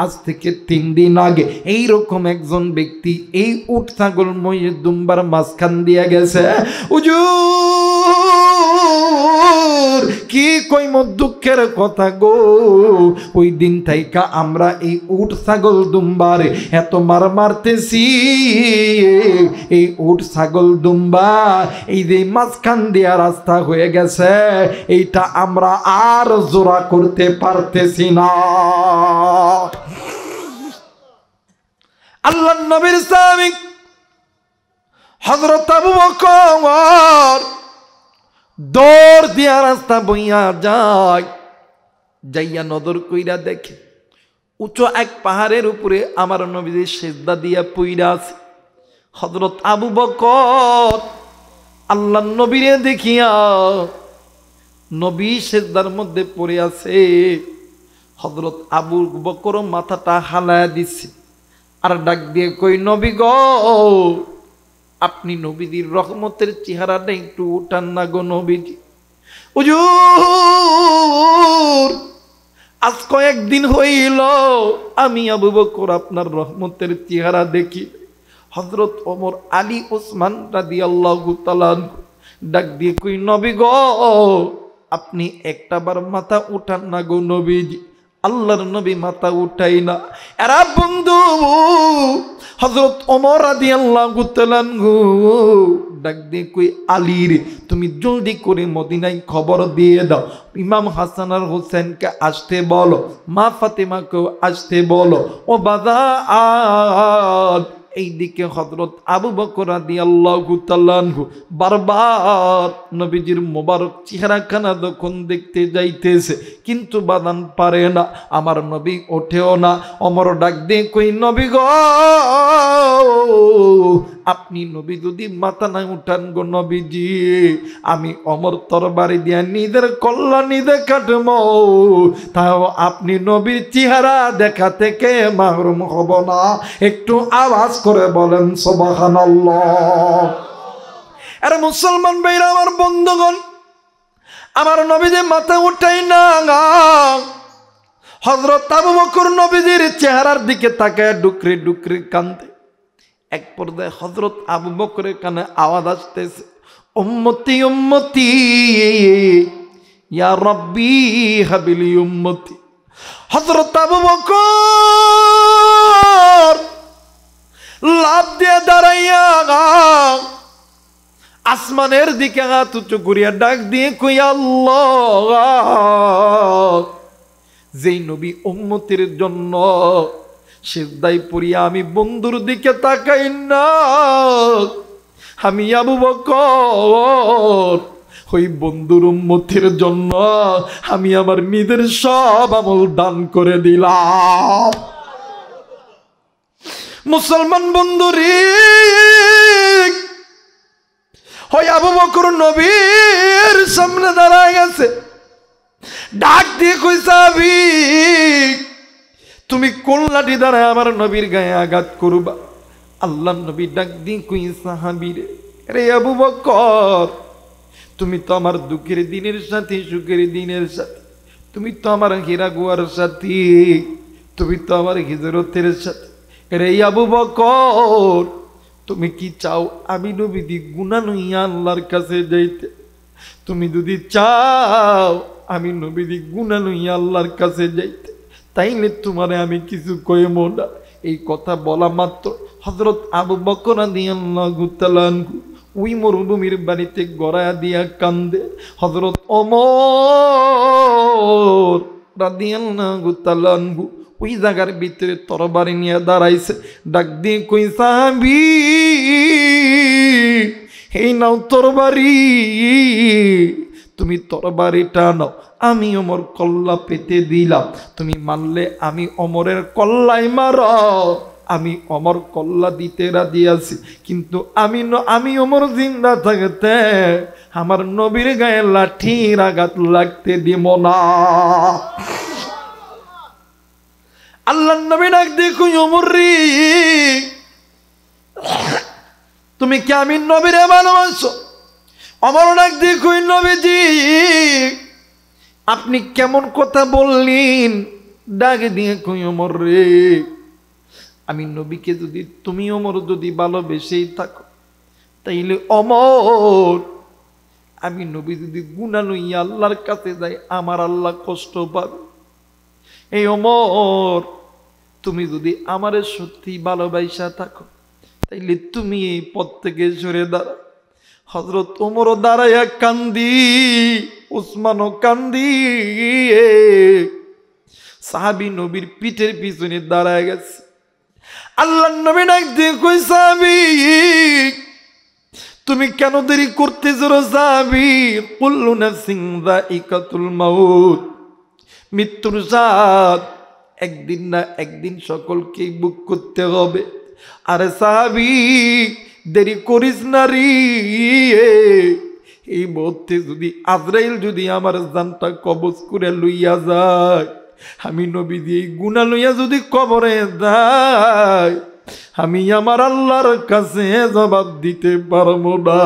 আজ থেকে 3 দিন আগে এইরকম একজন ব্যক্তি এই উট ছাগল মহিষ দুম্বার মাঝখান দিয়ে গেছে। হুজুর কি কইম দুঃখের কথা গো, ওই দিন থাইকা আমরা এই উট ছাগল দুম্বারে এত মারতেছি, এই উট ছাগল দুম্বা এই যে মাঝখান দিয়া রাস্তা হয়ে গেছে, এইটা আমরা আর জোড়া করতে পারতেছি না। আল্লাহর নবীর সাহাবী হযরত আবু বকর দৌড় দিয়া রাস্তা বইয়া যায়, যাইয়া নজর কইরা দেখে উঁচু এক পাহাড়ের উপরে আমার নবীর সিজদা দিয়া পইরা আছে। হযরত আবু বকর আল্লাহর নবীরে দেখিয়া নবী সিজদার মধ্যে পড়ে আছে। হযরত আবু বকর মাথাটা হালায়া দিছে আর ডাক দিয়ে কই নবী গো, আপনি নবীদের রহমতের চেহারাটা একটু উঠান না গো নবীজি। হুজুর আজ কয়েকদিন হইল আমি আবু বকর আপনার রহমতের চেহারা দেখি। হযরত ওমর, আলী, ওসমান রাদিয়াল্লাহু তাআলা ডাক দিয়ে কই, নবী গো, আপনি একটাবার মাথা উঠান না গো নবীজি। আল্লাহর নবী মাথা উঠাই না। এরা বন্ধু হযরত ওমর রাদিয়াল্লাহু তাআলা ডাক দিয়ে কই, আলী রে, তুমি জলদি করে মদিনায় খবর দিয়ে দাও, ইমাম হাসান আর হোসেনকে আসতে বলো, মা ফাতেমাকেও আসতে বলো। ও বাজার, এইদিকে হযরত আবু বকর রাদিয়াল্লাহু তাআলা বারবার নবীজির মোবারক চেহারাখানা যখন দেখতে যাইতেছে, কিন্তু বাদান পারে না, আমার নবী ওঠেও না। ওমর ডাক দিয়ে কই, নবী গো, আপনি নবী যদি মাথা না উঠান গো নবীজি, আমি ওমর তরবারি দিয়া নিজের কল্লা নিজে কাটবো, তাও আপনি নবীর চেহারা দেখা থেকে মাহরুম হব না। একটু আওয়াজ করে বলেন সুবহানাল্লাহ। আরে মুসলমান ভাইরা, আমার বন্ধুগণ, আমার নবীজি মাথা উঠাই না। হযরত আবু বকর নবীজির চেহারার দিকে তাকায় ডুকরে ডুকরে কান্দে। এক পর্যায়ে হযরত আবু বকরের কানে আওয়াজ আসতেছে, উম্মতি উম্মতি ইয়া রাব্বি হাবিলি উম্মতি। হযরত আবু বকর লাফ দিয়ে দাঁড়াইয়া আসমানের দিকে হাত উঁচু করিয়া ডাক দিয়ে কই, আল্লাহ, যেই নবী উম্মতির জন্য সিজদায় পড়িয়া আমি বন্ধুর দিকে তাকাই না, আমি আবু বকর ওই বন্ধুর উম্মতির জন্য আমি আমার নিজের সব আমল দান করে দিলাম। মুসলমান বন্ধুরে, ওই আবু বকর নবীর সামনে দাঁড়ায় গেছে, ডাক দিয়ে কই, সাহাবী, তুমি কোন লাঠি দ্বারা আমার নবীর গায়ে আঘাত করবা? আল্লাহ নবী ডাক দিয়ে কই, সাহাবী রে আবু বকর, তুমি তো আমার দুঃখের দিনের সাথে, সুখের দিনের সাথে, তুমি তো আমার হীরা গুয়ার সাথে, তুমি তো আমার হিজরতের সাথে। রে আবু বকর, তুমি কি চাও আমি নবী গুনাহ লইয়া আল্লাহর কাছে যাইতে? তুমি যদি চাও আমি নবী গুনাহ লইয়া আল্লাহর কাছে যাইতে, তাইলে তোমারে আমি কিছু কইব না। এই কথা বলা মাত্র হযরত আবু বকর রাদিয়াল্লাহু তাআলা ওই মরুভূমির বাড়িতে গড়ায়া দিয়া কান্দে। হযরত ওমর রাদিয়াল্লাহু তাআলা ওই জায়গার ভিতরে তরবারি নিয়ে দাঁড়াইছে, ডাক দিয়ে কই, সাহাবী, এই নাও তরবারি, তুমি তরবারিটা নাও, আমি ওমর কল্লা পেতে দিলাম, তুমি মানলে আমি ওমরের কল্লাই মারো, আমি ওমর কল্লা দিতে রাজি আছি, কিন্তু আমি ওমর জিন্দা থাকতে আমার নবীর গায়ে লাঠির আঘাত লাগতে দিব না। আল্লাহর নবী ডাক দেখো, ওমর রে, তুমি কি আমি নবীরে ভালোবাসো? ওমর ডাক দেখো, নবীজি, আপনি কেমন কথা বললেন? ডাক দিয়ে কই, ওমর রে, আমি নবীকে যদি, তুমি ওমর যদি ভালোবেসেই থাকো, তাইলে ওমর, আমি নবী যদি গুনাহ লইয়া আল্লাহর কাছে যাই, আমার আল্লাহ কষ্ট পাবে। এই ওমর, তুমি যদি আমারে সত্যি ভালোবাসা থাকো, তাইলে তুমি এই পথ থেকে সরে দাঁড়াও। হযরত ওমরও দাঁড়াইয়া কান্দি, উসমানও কান্দি, সাহাবী নবীর পিঠের পিছনে দাঁড়ায় গেছে। আল্লাহর নবী ডাক দিয়ে কই, সাহাবী, তুমি কেন দেরি করতেছো রে সাহাবী? কুল্লু নাফসিন যায়িকাতুল মাউত, মৃত্যুর স্বাদ একদিন না একদিন সকলকেই ভোগ করতে হবে। আরে সাহাবী, দেরি করিস না রে, এই মুহূর্তে যদি আজরাইল যদি আমার জানটা কবজ করে লইয়া যায়, আমি নবী দিয়ে গুনাহ লইয়া যদি কবরে যাই, আমি আমার আল্লাহর কাছে জবাব দিতে পারবো না।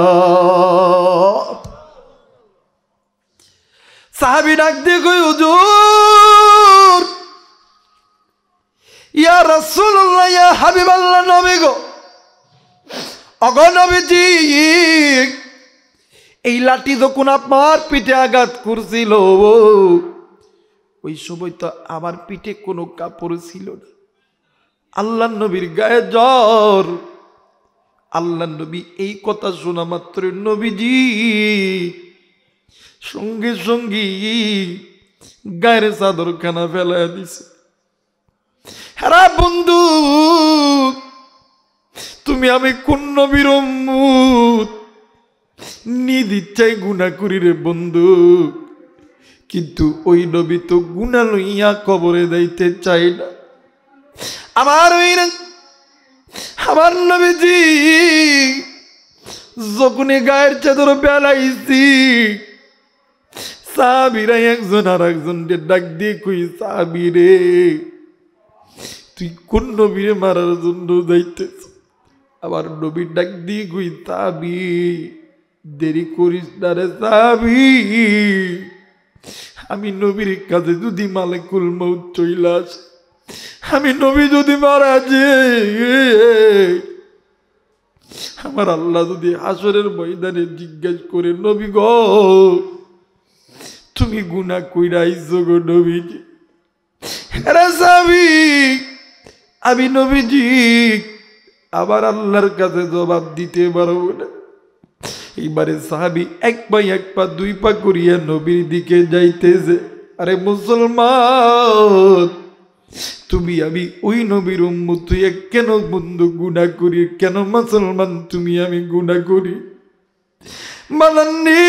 সাহাবী ডাক দিয়ে কই, হুজুর, ইয়া রাসূলুল্লাহ, ইয়া হাবিবাল্লাহ, নবী গো, ওগো নবীজি, এই লাঠি যখন আপনার পিঠে আঘাত করছিল, ওই সময় তো আমার পিঠে কোনো কাপড় ছিল না। আল্লাহ নবীর গায়ে জ্বর। আল্লাহ নবী এই কথা শোনা মাত্র নবীজি সঙ্গে সঙ্গে গায়ের চাদর খানা ফেলাইয়া দিছে। হ্যাঁ বন্ধু, তুমি আমি কোন নবীর উম্মত? নিজ ইচ্ছায় গুনাহ করি রে বন্ধু, কিন্তু ওই নবী তো গুনাহ লইয়া কবরে যাইতে চাই না। আমার নবীজি যখন গায়ের চাদর ফেলাইছি, সাহাবীরা একজন আর একজনকে ডাক দিয়ে কই, সাহাবী রে, তুই কোন নবীরে মারার জন্য যাইতেছ? আবার নবী ডাক দিয়ে কই, সাহাবী দেরি করিস না রে সাহাবী, আমি নবীর কাছে যদি মালাকুল মউত চইলা আসে, আমি নবী যদি মারা যাই, আমার আল্লাহ যদি হাসরের ময়দানে জিজ্ঞেস করে, নবী গো তুমি গুনাহ কইরা আইছো গো নবীজি, আরে সাহাবী আমি নবীজি আবার আল্লাহর কাছে জবাব দিতে পারবো না। এইবারে সাহাবী এক পা দুই পা করিয়া নবীর দিকে যাইতেছে। আরে মুসলমান, তুমি আমি ওই নবীর উম্মত, তুই কেন বন্ধু গুনাহ করি? কেন মুসলমান তুমি আমি গুনাহ করি? মানান্নি,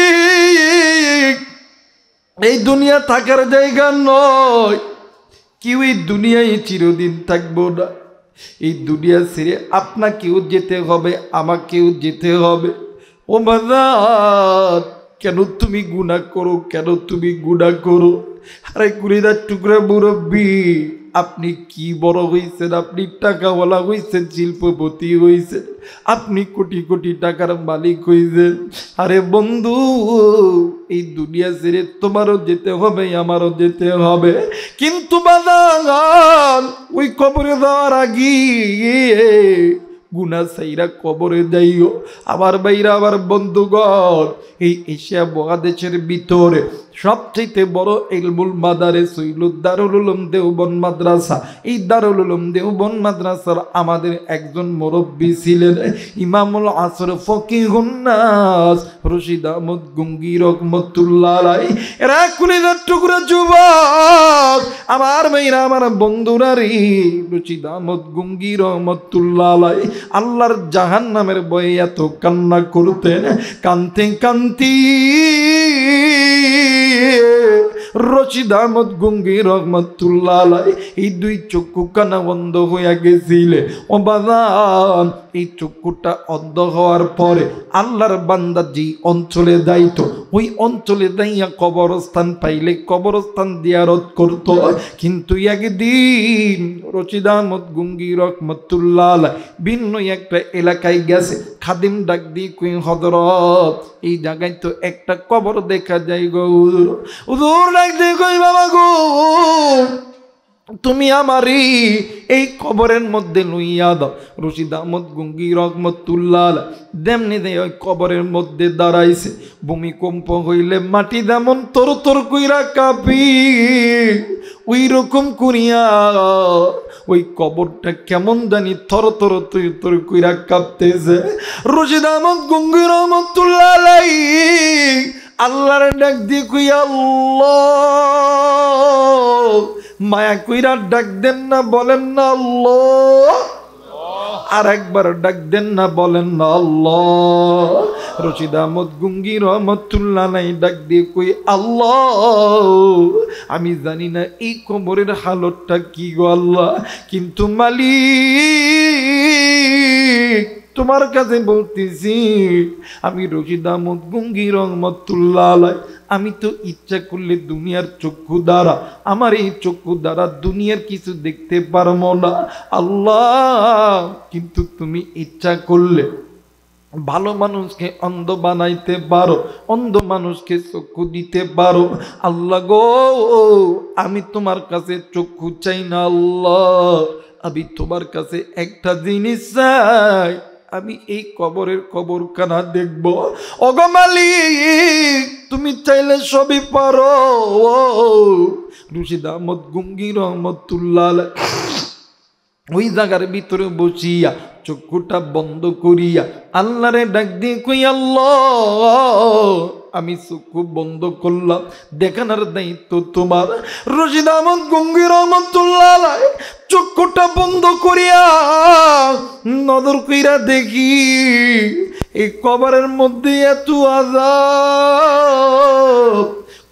এই দুনিয়া থাকার জায়গা নয়, কেউ এই দুনিয়ায় চিরদিন থাকবো না। এই দুনিয়া ছেড়ে আপনাকেও যেতে হবে, আমাকেও যেতে হবে। ও বাজার, কেন তুমি গুনাহ করো? কেন তুমি গুনাহ করো? আরে কুড়িদার টুকরা মুরব্বী, আপনি কি বড় হয়েছেন? আপনি টাকাওয়ালা হয়েছেন, শিল্পপতি হয়েছেন, আপনি কোটি কোটি টাকার মালিক হয়েছেন। আরে বন্ধু, এই দুনিয়া ছেড়ে তোমারও যেতে হবে, আমারও যেতে হবে, কিন্তু বাজার ওই কবরে যাওয়ার আগে গুনাহ সাইরা কবরে যাইও। আমার ভাইরা, আমার বন্ধুগণ, এই এশিয়া মহাদেশের ভিতরে সবচেয়ে বড় ইলমুল মাদারিস হইল দারুল উলুম দেওবন্দ মাদ্রাসা। এই দারুল উলুম দেওবন্দ মাদ্রাসার আমাদের একজন মুরব্বী ছিলেন ইমামুল আসর ফকিহুন নাস রশিদ আহমদ গঙ্গী রহমাতুল্লাহ আলাইহি। এরা কুলিদার টুকরা যুবক, আমার ভাইরা, আমার বন্ধুরা রে, রশিদ আহমদ গঙ্গী রহমাতুল্লাহ আলাইহি আল্লাহর জাহান্নামের ভয়ে এত কান্না করতেন, কান্তি কান্তি রশিদ আহমদ গঙ্গী রহমাতুল্লাহ আলাইহি এই দুই চক্ষু কানা বন্ধ হইয়া গেছিলে। ও বাজান, এই চক্ষুটা অন্ধ হওয়ার পরে আল্লাহর বান্দা যে অঞ্চলে যাইত, ওই অঞ্চলে যাইয়া কবরস্থান পাইলে কবরস্থান জিয়ারত করত। কিন্তু একদিন রশিদ আহমদ গঙ্গী রহমাতুল্লাহ আলাইহি ভিন্ন একটা এলাকায় গেছে। খাদিম ডাক দিয়ে কই, হযরত এই জায়গায় তো একটা কবর দেখা যায় গো। হুজুর ডাক দিয়ে কই, বাবা গো, তুমি আমারই এই কবরের মধ্যে লইয়া দাও। রশিদ আহমদ গঙ্গী রহমাতুল্লাহ আলাইহি দেমনি দেয় ওই কবরের মধ্যে দাঁড়াইছে। ভূমিকম্প হইলে মাটি যেমন তর তর কইরা কাঁপি, ওই রকম করিয়া ওই কবরটা কেমন জানি থর থর তর কইরা কাঁপতেছে। রশিদ আহমদ গঙ্গী রহমাতুল্লাহ আলাইহি আল্লাহর ডাক দিয়ে কই, আল্লাহ, মায়া কইরা ডাক দেন না, বলেন না আল্লাহ। আর একবার ডাক দেন না, বলেন না আল্লাহ। রশিদ আহমদ গঙ্গী রহমাতুল্লাহ আলাইহি ডাক দিয়ে কই, আল্লাহ, আমি জানি না এই কবরের হালতটা কি গো আল্লাহ, কিন্তু মালিক তোমার কাছে বলতেছি, আমি রশিদ আহমদ গঙ্গী রহমাতুল্লাহ আলাইহি আমি তো ইচ্ছা করলে দুনিয়ার চক্ষু দ্বারা, আমার এই চক্ষু দ্বারা দুনিয়ার কিছু দেখতে পারবো না আল্লাহ, কিন্তু তুমি ইচ্ছা করলে ভালো মানুষকে অন্ধ বানাইতে পারো, অন্ধ মানুষকে চক্ষু দিতে পারো। আল্লাহ গো, আমি তোমার কাছে চক্ষু চাই না আল্লাহ, আমি তোমার কাছে একটা জিনিস চাই, আমি এই কবরের কবরখানা দেখব। ওগো মালিক, তুমি চাইলে সবই পারো। রশিদ আহমদ গঙ্গি রহমতুল্লাহ ওই জায়গার ভিতরে বসিয়া চক্ষুটা বন্ধ করিয়া আল্লাহরে ডাক দিয়ে কই, আল্লাহ আমি চক্ষু বন্ধ করলাম, দেখানোর দায়িত্ব তোমার। রশিদ আহমদ গঙ্গি রহমতুল্লাহ চক্ষুটা বন্ধ করিয়া নজর কইরা দেখি এই কবরের মধ্যে এত আযাব,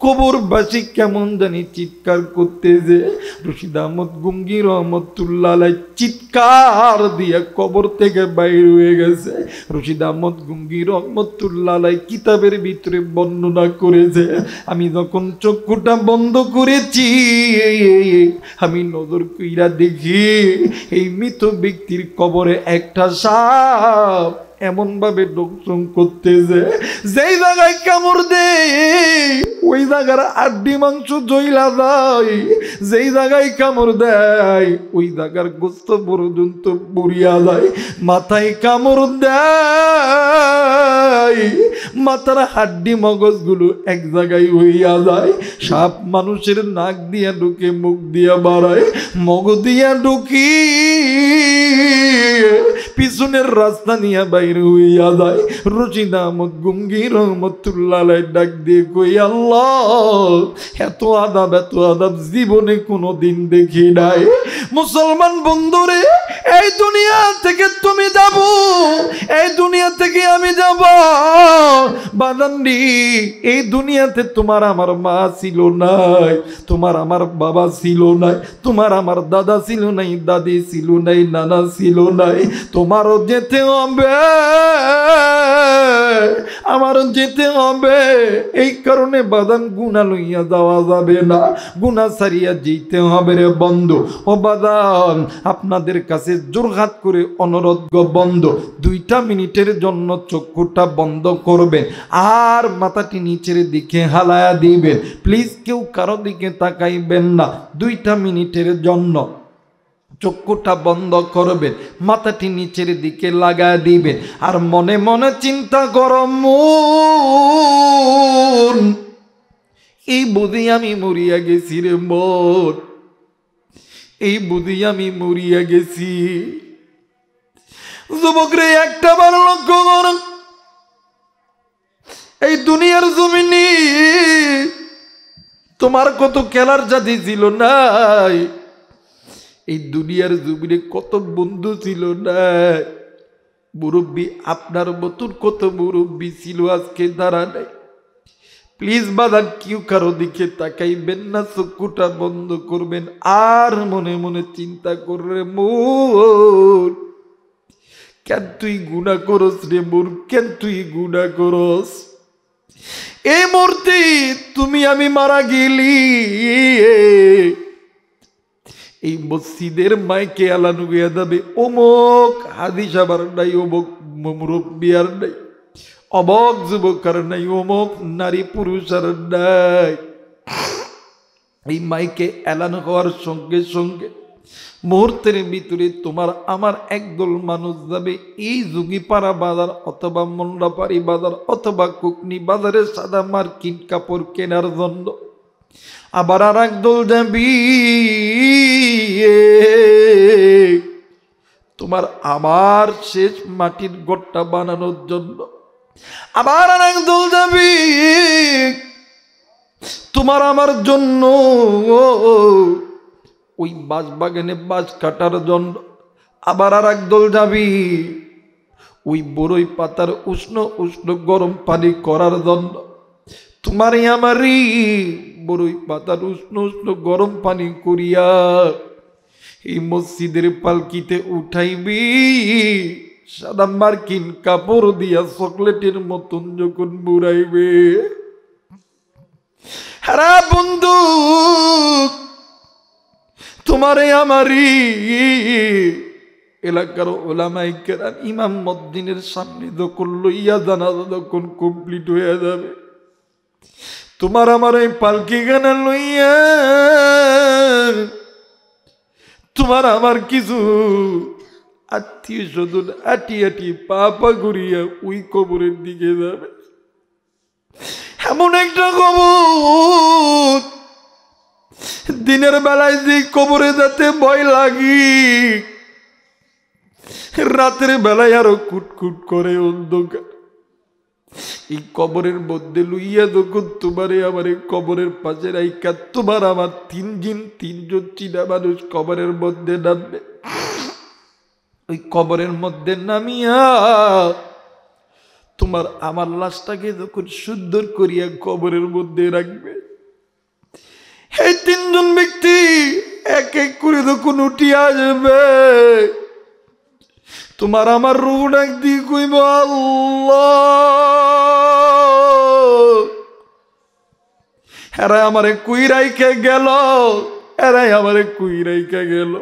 কবরবাসী কেমন জানি চিৎকার করতেছে। রশিদ আহমদ গঙ্গি রহমতুল্লাহ চিৎকার দিয়ে কবর থেকে বাইর হয়ে গেছে। রশিদ আহমদ গঙ্গি রহমতুল্লাহ কিতাবের ভিতরে বর্ণনা করেছে, আমি যখন চক্ষুটা বন্ধ করেছি আমি নজর কইরা দেখি এই মৃত ব্যক্তির কবরে একটা সাপ এমন ভাবে দংশন করতেছে, যেই জায়গায় কামড় দেয় ওই জায়গার আড্ডি মাংস জইলা যায়, যেই জায়গায় কামড় দেয় ওই জায়গার গোস্ত পর্যন্ত পুড়িয়া যায়। মাথায় কামড় দেয়, মাথার হাড্ডি মগজগুলো এক জায়গায় হইয়া যায়। সাপ মানুষের নাক দিয়া ঢুকে, মুখ দিয়া বাড়ায়, মগজ দিয়া ঢুকি পিছনের রাস্তা নিয়ে বাইরে হইয়া যায়। রশিদ আহমদ গঙ্গি রহমতুল্লাহ ডাক দিয়ে কই, আল্লাহ এত আদাব জীবনে কোনোদিন দেখি নাই। মুসলমান বন্ধুরে, এই দুনিয়া থেকে তুমি যাব, এই দুনিয়া থেকে আমি যাব বাদান্ডি। এই দুনিয়াতে তোমার আমার মা ছিল নাই, তোমার আমার বাবা ছিল নাই, তোমার আমার দাদা ছিল নাই, দাদি ছিল নাই, নানা ছিল নাই। তোমারও যেতে হবে, আমারও যেতে হবে। এই কারণে বাদান গুনাহ লইয়া যাওয়া যাবে না, গুনাহ ছাড়িয়া যেতে হবে রে বন্ধু। ও বাদান, আপনাদের কাছে জোরহাত করে অনুরোধ বন্ধু, 2 মিনিটের জন্য চক্ষুটা বন্ধ করবেন আর মাথাটি নিচের দিকে হালায়া দিবেন। প্লিজ কেউ কারো দিকে তাকাইবেন না। 2 মিনিটের জন্য চক্ষুটা বন্ধ করবেন, মাথাটি নিচের দিকে লাগায় দিবেন আর মনে মনে চিন্তা করো, মন এই বুঝি আমি মরিয়া গেছি রে মন, এই বুঝি আমি মরিয়া গেছি। যুবক রে, একটা বার লক্ষ্য কর, এই দুনিয়ার জমিনে তোমার কত খেলার জাতি ছিল নাই, এই দুনিয়ার জমিনে কত বন্ধু ছিল না, মুরব্বী আপনার মতন কত মুরব্বী ছিল, আজকে দাঁড়া নাই। প্লিজ বাদান কেউ কারো দিকে তাকাইবেন না, চক্ষুটা বন্ধ করবেন আর মনে মনে চিন্তা করে, মোর কেন তুই গুনাহ করস রে মোর, কেন তুই গুনাহ করস? এই মুহূর্তে তুমি আমি মারা গেলি, এই মসজিদের মাইকে আলানু গিয়া যাবে, অমুক হাদিস আবার নাই, অমুক মুরব্বী আর নাই, অমুক যুবক আর নাই, অমুক নারী পুরুষ আর নাই। এই মাইকে এলান হওয়ার সঙ্গে সঙ্গে মুহূর্তের ভিতরে তোমার আমার একদল মানুষ যাবে এই যুগিপাড়া বাজার অথবা মোল্লাপাড়ি বাজার অথবা কুকনি বাজারে সাদা মার্কিন কাপড় কেনার জন্য। আবার আর একদল যাবি তোমার আমার শেষ মাটির ঘরটা বানানোর জন্য। আবার আর একদল যাবি তোমার আমার জন্য ওই বাঁশ বাগানে বাঁশ কাটার জন্য। আবার আর একদল যাবি ওই বড়ই পাতার উষ্ণ উষ্ণ গরম পানি করার জন্য। তোমারই আমারই বড়ই পাতার উষ্ণ উষ্ণ গরম পানি করিয়া এই মসজিদের পালকিতে উঠাইবি, সাদা মার্কিন কাপড় দিয়া চকলেটের মতন যখন বুড়াইবে। হারা বন্ধু, তোমারে আমারই এলাকার ওলামায়ে কেরাম ইমাম মদ্দিনের সামনে যখন লইয়া জানাজা যখন কমপ্লিট হয়ে যাবে, তোমার আমার এই পালকি গানা লইয়া তোমার আমার কিছু আত্মীয় স্বজন আটি আটি পা পা করিয়া ওই কবরের দিকে যাবে। এমন একটা কবর দিনের বেলায় যে কবরে যেতে ভয় লাগি, রাতের বেলায় আরো কুটকুট করে অন্ধকার। এই কবরের মধ্যে লইয়া যখন তোমারে আমার কবরের পাশে রাইকা তোমার আমার তিনজন চীনা মানুষ কবরের মধ্যে নামবে, ওই কবরের মধ্যে নামিয়া তোমার আমার লাশটাকে যখন সুন্দর করিয়া কবরের মধ্যে রাখবে, এই তিনজন ব্যক্তি এক এক করে যখন উঠিয়া আসবে, তোমার আমার রূহ ডাক দিয়ে কইব আল্লাহ, এরা আমারে কুই রাইখে গেল, এরাই আমারে কুই রাইখে গেল।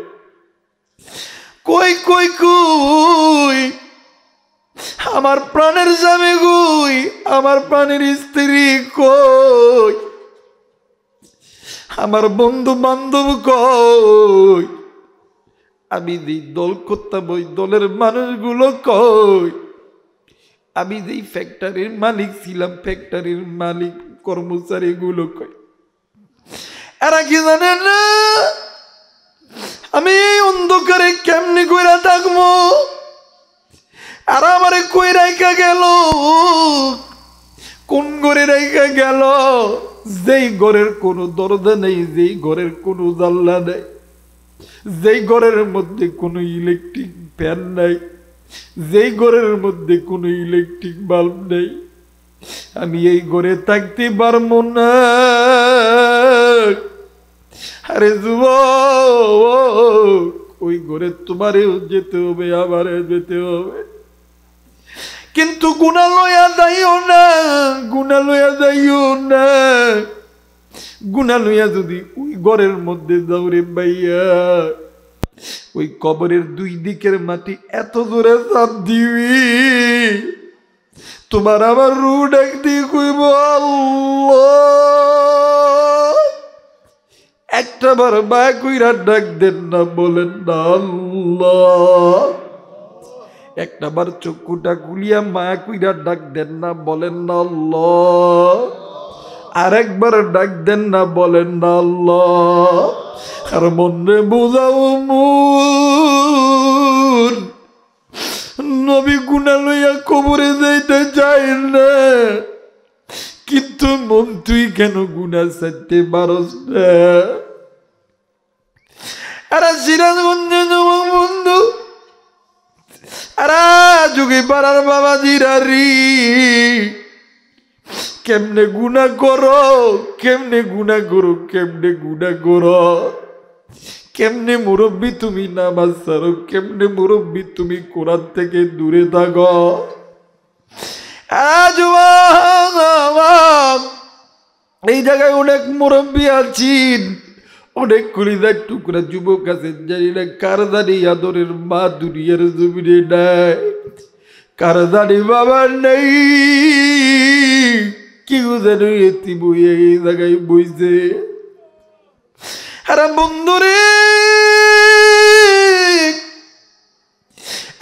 কই কই কই আমার প্রাণের স্বামী কই, আমার প্রাণের স্ত্রী কই, আমার বন্ধু বান্ধব কই, আমি যেই দল করতাম ওই দলের মানুষগুলো কই, আমি যেই ফ্যাক্টরির মালিক ছিলাম ফ্যাক্টরির মালিক কর্মচারী গুলো কই। এরা কি জানে না আমি এই অন্ধকারে কেমনি কইরা থাকবো? আর আমারে কই রাইখা গেল, কোন ঘরে রাইখা গেল, যেই ঘরের কোনো দরজা নেই, যেই ঘরের কোনো জানলা নেই, যেই ঘরের মধ্যে কোনো ইলেকট্রিক ফ্যান নাই, যেই ঘরের মধ্যে কোনো ইলেকট্রিক বাল্ব নেই, আমি এই ঘরে থাকতে পারবো না। আরে যুবক, ওই ঘরে তোমারেও যেতে হবে, আমারে যেতে হবে, কিন্তু গুনাহ লইয়া যাইও না, গুনাহ লইয়া যাইও না। গুনাহ লইয়া যদি ওই ঘরের মধ্যে যাও রে ভাইয়া, ওই কবরের দুই দিকের মাটি এত জোরে চাপ দিবি, তোমার আমার রূহ ডাক দিয়ে কইব আল্লাহ। একটা বার মায়া কইরা ডাক দেন না, বলেন না আল্লাহ। একটা বার চক্ষুটা খুলিয়া মায়া কইরা ডাক দেন না, বলেন না আল্লাহ। আর একবার ডাক দেন না, বলেন না আল্লাহ। আর মনে বোঝাও মন, নবী গুনাহ লইয়া কবরে যাইতে চাই না, কিন্তু মন তুই কেন গুনাহ ছাড়তে পারস না? আরে সিরাজগঞ্জে যুবক বন্ধু, আরে যুগে পাড়ার বাবা জিরারি, কেমনে গুনাহ করো, কেমনে গুনাহ করো, কেমনে গুনাহ করো, কেমনে মুরব্বী তুমি নামাজ ছাড়ো, কেমনে মুরব্বী তুমি কোরআন থেকে দূরে থাকো। এই জায়গায় অনেক মুরব্বী আছেন, অনেক কলিজার টুকরা যুবক আছেন, জানি না কার জানি আদরের মা দুনিয়ার জমিনে নাই, কার জানি বাবা নেই, কেউ যেন এতি বইয়ে এই জায়গায় বইছে। আরে বন্ধুরে,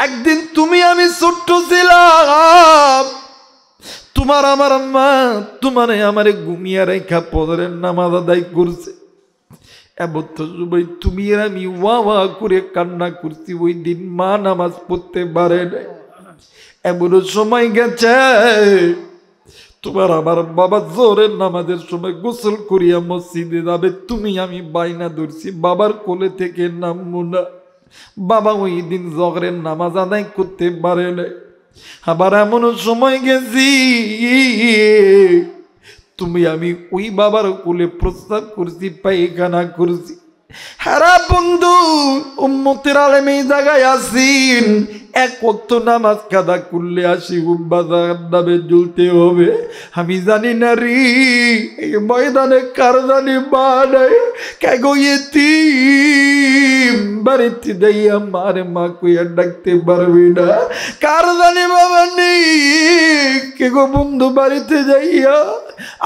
একদিন তুমি আমি ছোট্ট ছিলাম, তোমার আমার মা তোমারে আমারে ঘুমিয়ে রেখা পদরের নামাজ আদায় করছে, এমন তো সবাই তুমি আর আমি ওয়া ওয়া করে কান্না করছি, ওই দিন মা নামাজ পড়তে পারে নাই। এমন সময় গেছে তোমার আমার বাবা জোহরের নামাজের সময় গোসল করিয়া মসজিদে যাবে, তুমি আমি বাইনা ধরছি বাবার কোলে থেকে নামবো না, বাবা ওই দিন জোহরের নামাজ আদায় করতে পারে নাই। আবার এমন সময় গেছি তুমি আমি ওই বাবার কোলে প্রস্তাব করছি, পায়খানা করছি। হারা বন্ধু, উম্মতের আলেম এই জায়গায় আসিন, এক ওয়াক্ত নামাজ কাদা করলে আসি জাহান্নামে জ্বলতে হবে। আমি জানি না রে এই ময়দানে কার জানি মা নাই, কে গো ইয়েতিম, বাড়িতে যাইয়া মারে মা কইয়া ডাকতে পারবি না। কার জানি বাবা নেই, কে গো বন্ধু বাড়িতে যাইয়া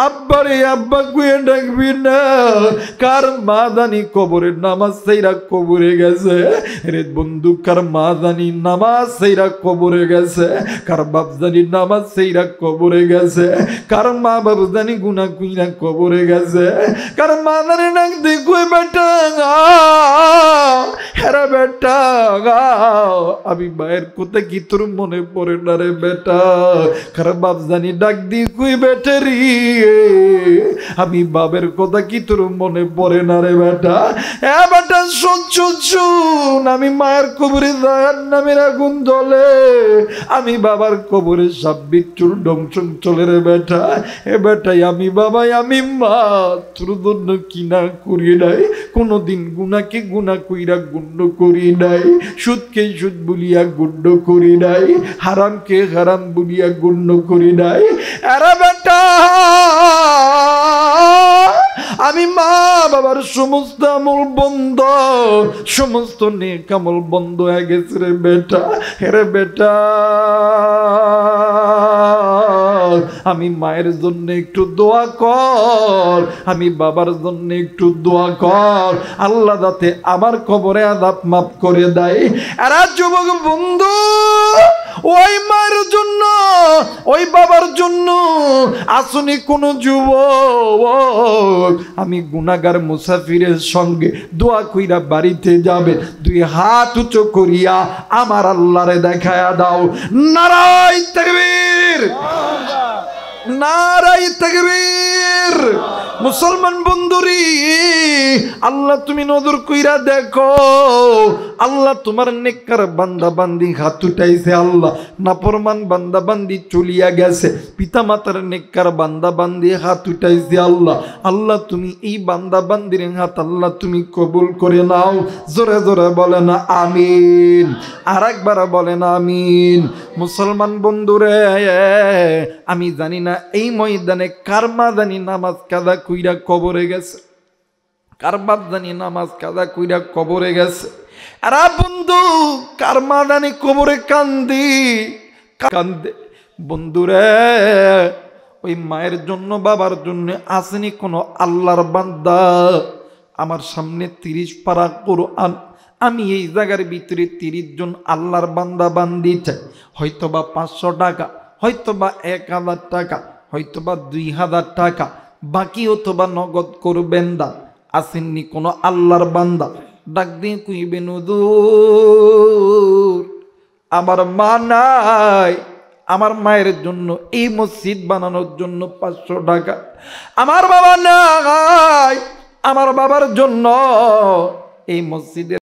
আব্বারে আব্বা কইয়া ডাকবি না। কার মা জানি কবরে নামাজ সেইরা কবরে গেছে রে বন্ধু, কার মা জানি নামাজ সেইরা কবরে গেছে, কার বাপ জানি নামাজ সেইরা কবরে গেছে, কার মা বাপ জানি গুনাহ কইরা কবরে গেছে, কার মা জানি ডাক দি কই বেটা হেরা বেটা আমি মায়ের কথা কি তোর মনে পড়ে না রে বেটা। কার বাপ জানি ডাক দি কই বেটারি আমি বাবের কথা কি তোর মনে পড়ে না রে বেটা। এ বেটা শোন শোন শোন, আমি মায়ের কবরে জাহান্নামের আগুন জ্বলে, আমি বাবার কবরে সাপ বিচ্ছুর ডংসং চলে রে বেটা। এ বেটাই আমি বাবাই আমি মা তোর জন্য কিনা করি নাই, কোনদিন গুনাকে গুনা কইরা গুণ্ড করি নাই, সুদকে সুদ বলিয়া গুণ্ড করি নাই, হারামকে হারাম বলিয়া গুণ্ড করি নাই। এরা বেটা আমি মা বাবার সমস্ত আমল বন্ধ, সমস্ত নেক আমল বন্ধ হয়ে গেছে রে বেটা। হেরে বেটা আমি মায়ের জন্য একটু দোয়া কর, আমি বাবার জন্য একটু দোয়া কর, আল্লাহ যাতে আমার কবরে আযাব মাফ করে দেয়। এরা যুবক বন্ধু ওই মায়ের জন্য ওই বাবার জন্য আসুনি কোন যুবক আমি গুনাহগার মুসাফিরের সঙ্গে দোয়া কইরা বাড়িতে যাবে, দুই হাত উঁচু করিয়া আমার আল্লাহরে দেখায়া দাও। নারায়ে তাকবীর, নারায়ে তাকবীর। মুসলমান বন্ধুরি আল্লাহ তুমি নজর কইরা দেখো, আল্লাহ তোমার নেককার বান্দা বান্দি হাত উঠাইছে, আল্লাহ নাফরমান বান্দা বান্দি চলিয়া গেছে, পিতা মাতার নেককার বান্দা বান্দি হাত উঠাইছে, আল্লাহ আল্লাহ তুমি এই বান্দা বান্দির হাত আল্লাহ তুমি কবুল করে নাও। জোরে জোরে বলে না আমিন, আর একবার বলে না আমিন। মুসলমান বন্ধুরে আমি জানি না এই ময়দানে কার মা জানি নামাজ কাদা কইরা কবরে গেছে, কার বাপ জানি নামাজ কাদা কইরা কবরে গেছে। আর বন্ধু কার মা জানি কবরে কান্দি কান্দে। বন্ধুরে ওই মায়ের জন্য বাবার জন্য আসেনি কোনো আল্লাহর বান্দা? আমার সামনে 30 পারা কোরআন, আমি এই জায়গার ভিতরে 30 জন আল্লাহর বান্দা বান্দি চাই। হয়তোবা 500 টাকা, হয়তোবা 1000 টাকা, হয়তোবা 2000 টাকা, বাকি অথবা নগদ করবেন দা। আসেননি কোনো আল্লাহর বান্দা? ডাক দিয়ে কইবেন হুজুর আমার মা নাই, আমার মায়ের জন্য এই মসজিদ বানানোর জন্য 500 টাকা, আমার বাবা নাই, আমার বাবার জন্য এই মসজিদের